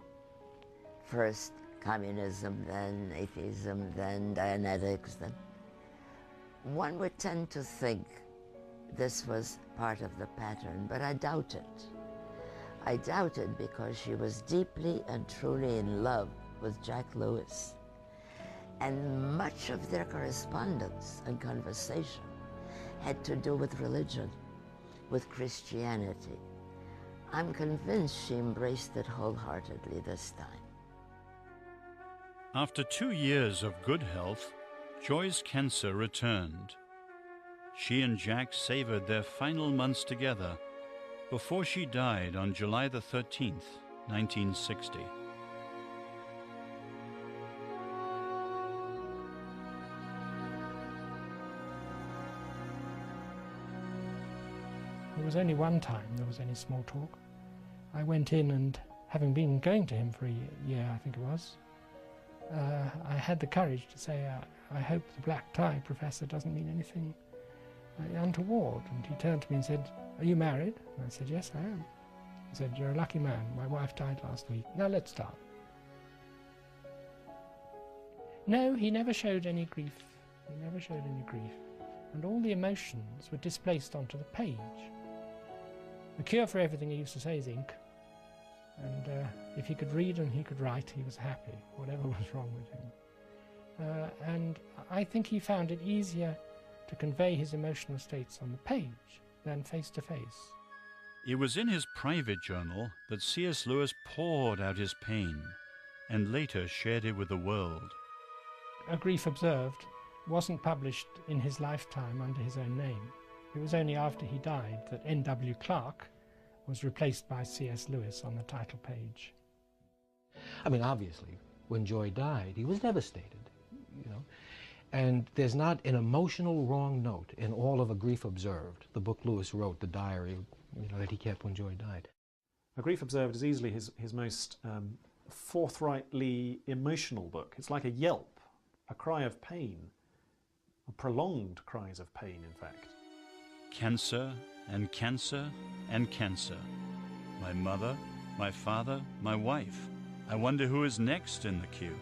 First communism, then atheism, then Dianetics, then. One would tend to think this was part of the pattern, but I doubt it. I doubt it because she was deeply and truly in love with Jack Lewis. And much of their correspondence and conversation had to do with religion, with Christianity. I'm convinced she embraced it wholeheartedly this time. After 2 years of good health, Joy's cancer returned. She and Jack savored their final months together before she died on July the 13th, 1960. There was only one time there was any small talk. I went in and, having been going to him for a year, I think it was, I had the courage to say, I hope the black tie, Professor, doesn't mean anything untoward. And he turned to me and said, "Are you married?" And I said, "Yes, I am." He said, "You're a lucky man. My wife died last week. Now let's start." No, he never showed any grief. He never showed any grief. And all the emotions were displaced onto the page. The cure for everything, he used to say, is ink. And if he could read and he could write, he was happy, whatever was wrong with him. And I think he found it easier to convey his emotional states on the page than face to face. It was in his private journal that C.S. Lewis poured out his pain and later shared it with the world. A Grief Observed wasn't published in his lifetime under his own name. It was only after he died that N.W. Clark was replaced by C.S. Lewis on the title page. I mean, obviously, when Joy died, he was devastated, you know. And there's not an emotional wrong note in all of A Grief Observed, the book Lewis wrote, the diary, you know, that he kept when Joy died. A Grief Observed is easily his most forthrightly emotional book. It's like a yelp, a cry of pain, prolonged cries of pain, in fact. Cancer and cancer and cancer. My mother, my father, my wife. I wonder who is next in the queue.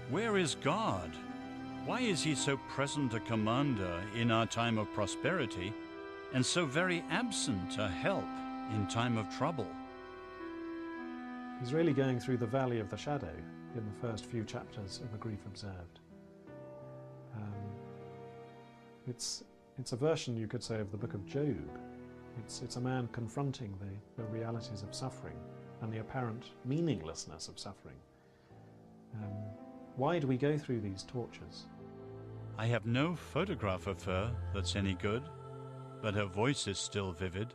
Where is God? Why is he so present a commander in our time of prosperity and so very absent a help in time of trouble? He's really going through the valley of the shadow in the first few chapters of A Grief Observed. It's a version, you could say, of the book of Job. It's a man confronting the realities of suffering and the apparent meaninglessness of suffering. Why do we go through these tortures? I have no photograph of her that's any good, but her voice is still vivid.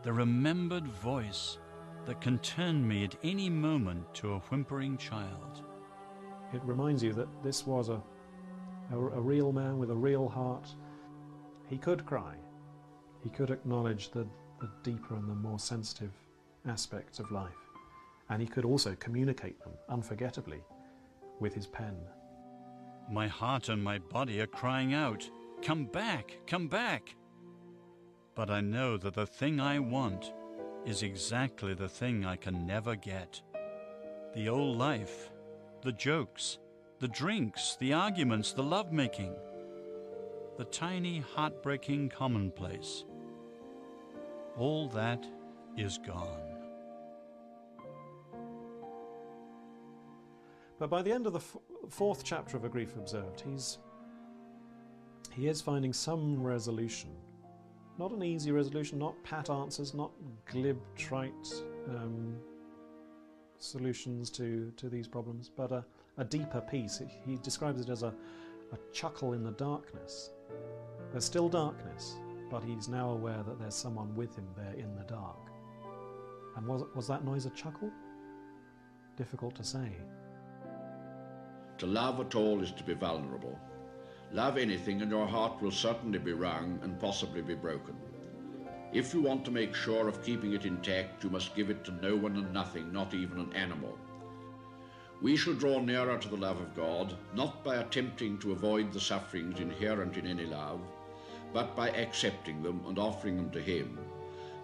The remembered voice that can turn me at any moment to a whimpering child. It reminds you that this was a real man with a real heart. He could cry. He could acknowledge the deeper and the more sensitive aspects of life. And he could also communicate them unforgettably with his pen. My heart and my body are crying out, come back, come back. But I know that the thing I want is exactly the thing I can never get. The old life, the jokes, the drinks, the arguments, the lovemaking, the tiny, heartbreaking commonplace. All that is gone. But by the end of the fourth chapter of A Grief Observed, he is finding some resolution. Not an easy resolution, not pat answers, not glib, trite solutions to these problems, but a deeper peace. He describes it as a chuckle in the darkness. There's still darkness, but he's now aware that there's someone with him there in the dark. And was that noise a chuckle? Difficult to say. To love at all is to be vulnerable. Love anything and your heart will certainly be wrung and possibly be broken. If you want to make sure of keeping it intact, you must give it to no one and nothing, not even an animal. We shall draw nearer to the love of God, not by attempting to avoid the sufferings inherent in any love, but by accepting them and offering them to Him,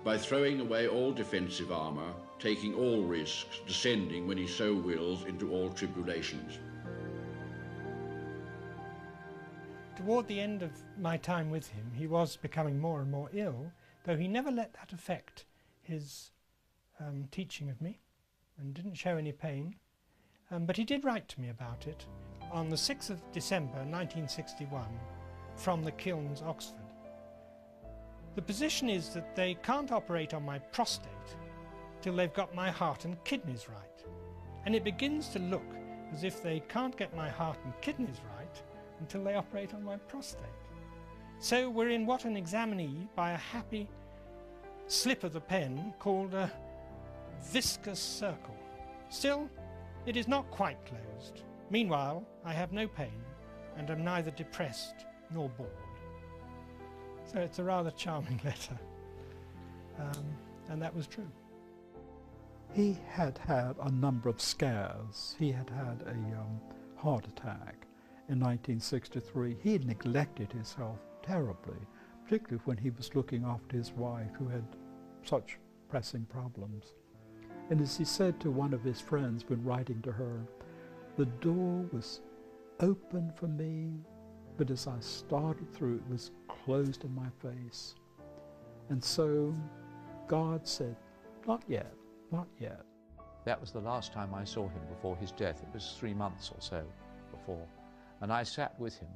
by throwing away all defensive armour, taking all risks, descending, when He so wills, into all tribulations. Toward the end of my time with him, he was becoming more and more ill, though he never let that affect his teaching of me and didn't show any pain. But he did write to me about it on the 6th of December 1961 from the Kilns, Oxford. The position is that they can't operate on my prostate till they've got my heart and kidneys right. And it begins to look as if they can't get my heart and kidneys right until they operate on my prostate. So we're in what an examinee by a happy slip of the pen called a viscous circle. Still, it is not quite closed. Meanwhile, I have no pain and am neither depressed nor bored. So it's a rather charming letter. And that was true. He had had a number of scares. He had had a heart attack in 1963. He had neglected his health terribly, particularly when he was looking after his wife who had such pressing problems. And as he said to one of his friends when writing to her, the door was open for me, but as I started through, it was closed in my face. And so God said, not yet, not yet. That was the last time I saw him before his death. It was 3 months or so before. And I sat with him,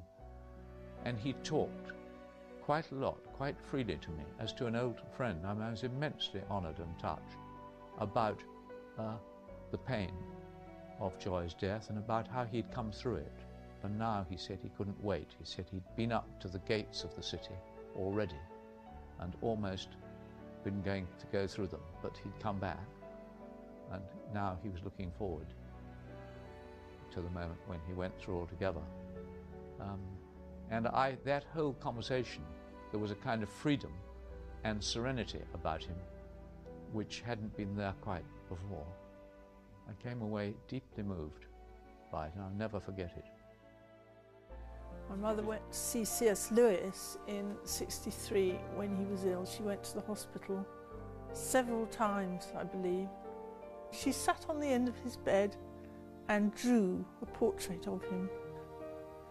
and he talked quite a lot, quite freely to me, as to an old friend. I was immensely honoured and touched about the pain of Joy's death and about how he'd come through it. And now he said he couldn't wait. He said he'd been up to the gates of the city already and almost been going to go through them, but he'd come back, and now he was looking forward to the moment when he went through altogether. And that whole conversation, there was a kind of freedom and serenity about him which hadn't been there quite before. I came away deeply moved by it, and I'll never forget it. My mother went to see C.S. Lewis in '63 when he was ill. She went to the hospital several times, I believe. She sat on the end of his bed and drew a portrait of him.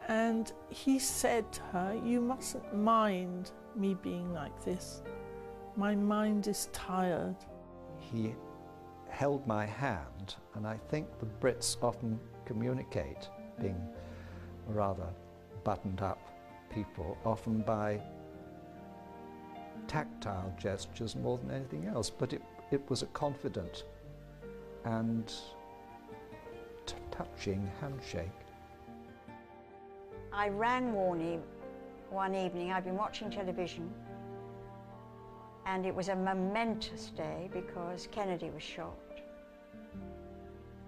And he said to her, "You mustn't mind me being like this. My mind is tired." He held my hand, and I think the Brits often communicate, being rather buttoned up people, often by tactile gestures more than anything else, but it was a confident and touching handshake. I rang Warnie one evening. I'd been watching television, and it was a momentous day because Kennedy was shot.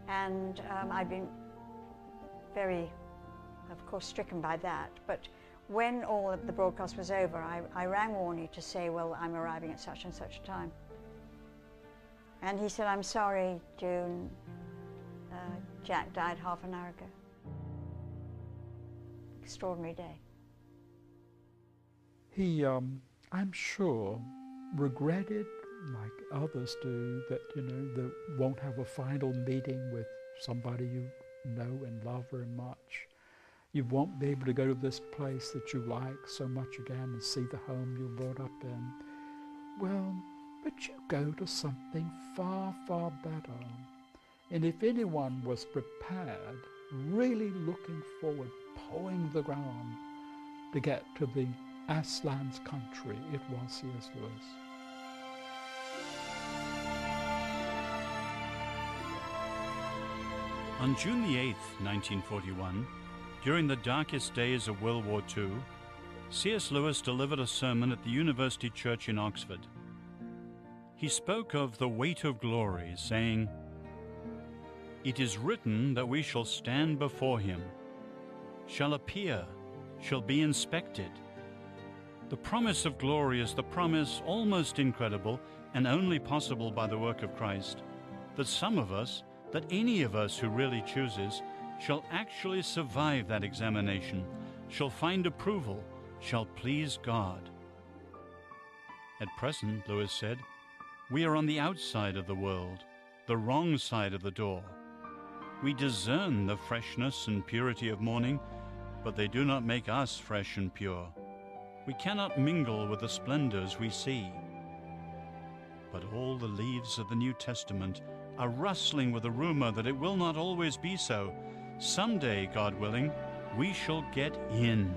And I'd been very, of course, stricken by that. But when all of the broadcast was over, I rang Warnie to say, well, I'm arriving at such and such a time. And he said, "I'm sorry, June, Jack died half an hour ago." Extraordinary day. He, I'm sure, regretted, like others do, that, they won't have a final meeting with somebody you know and love very much. You won't be able to go to this place that you like so much again and see the home you brought up in. Well, but you go to something far, far better. And if anyone was prepared, really looking forward, pawing the ground to get to the Aslan's country, it was C.S. Lewis. On June the 8th, 1941, during the darkest days of World War II, C.S. Lewis delivered a sermon at the University Church in Oxford. He spoke of the weight of glory, saying, "It is written that we shall stand before him, shall appear, shall be inspected." The promise of glory is the promise, almost incredible and only possible by the work of Christ, that some of us, that any of us who really chooses, shall actually survive that examination, shall find approval, shall please God. At present, Lewis said, we are on the outside of the world, the wrong side of the door. We discern the freshness and purity of morning, but they do not make us fresh and pure. We cannot mingle with the splendors we see. But all the leaves of the New Testament are rustling with a rumor that it will not always be so. Someday, God willing, we shall get in.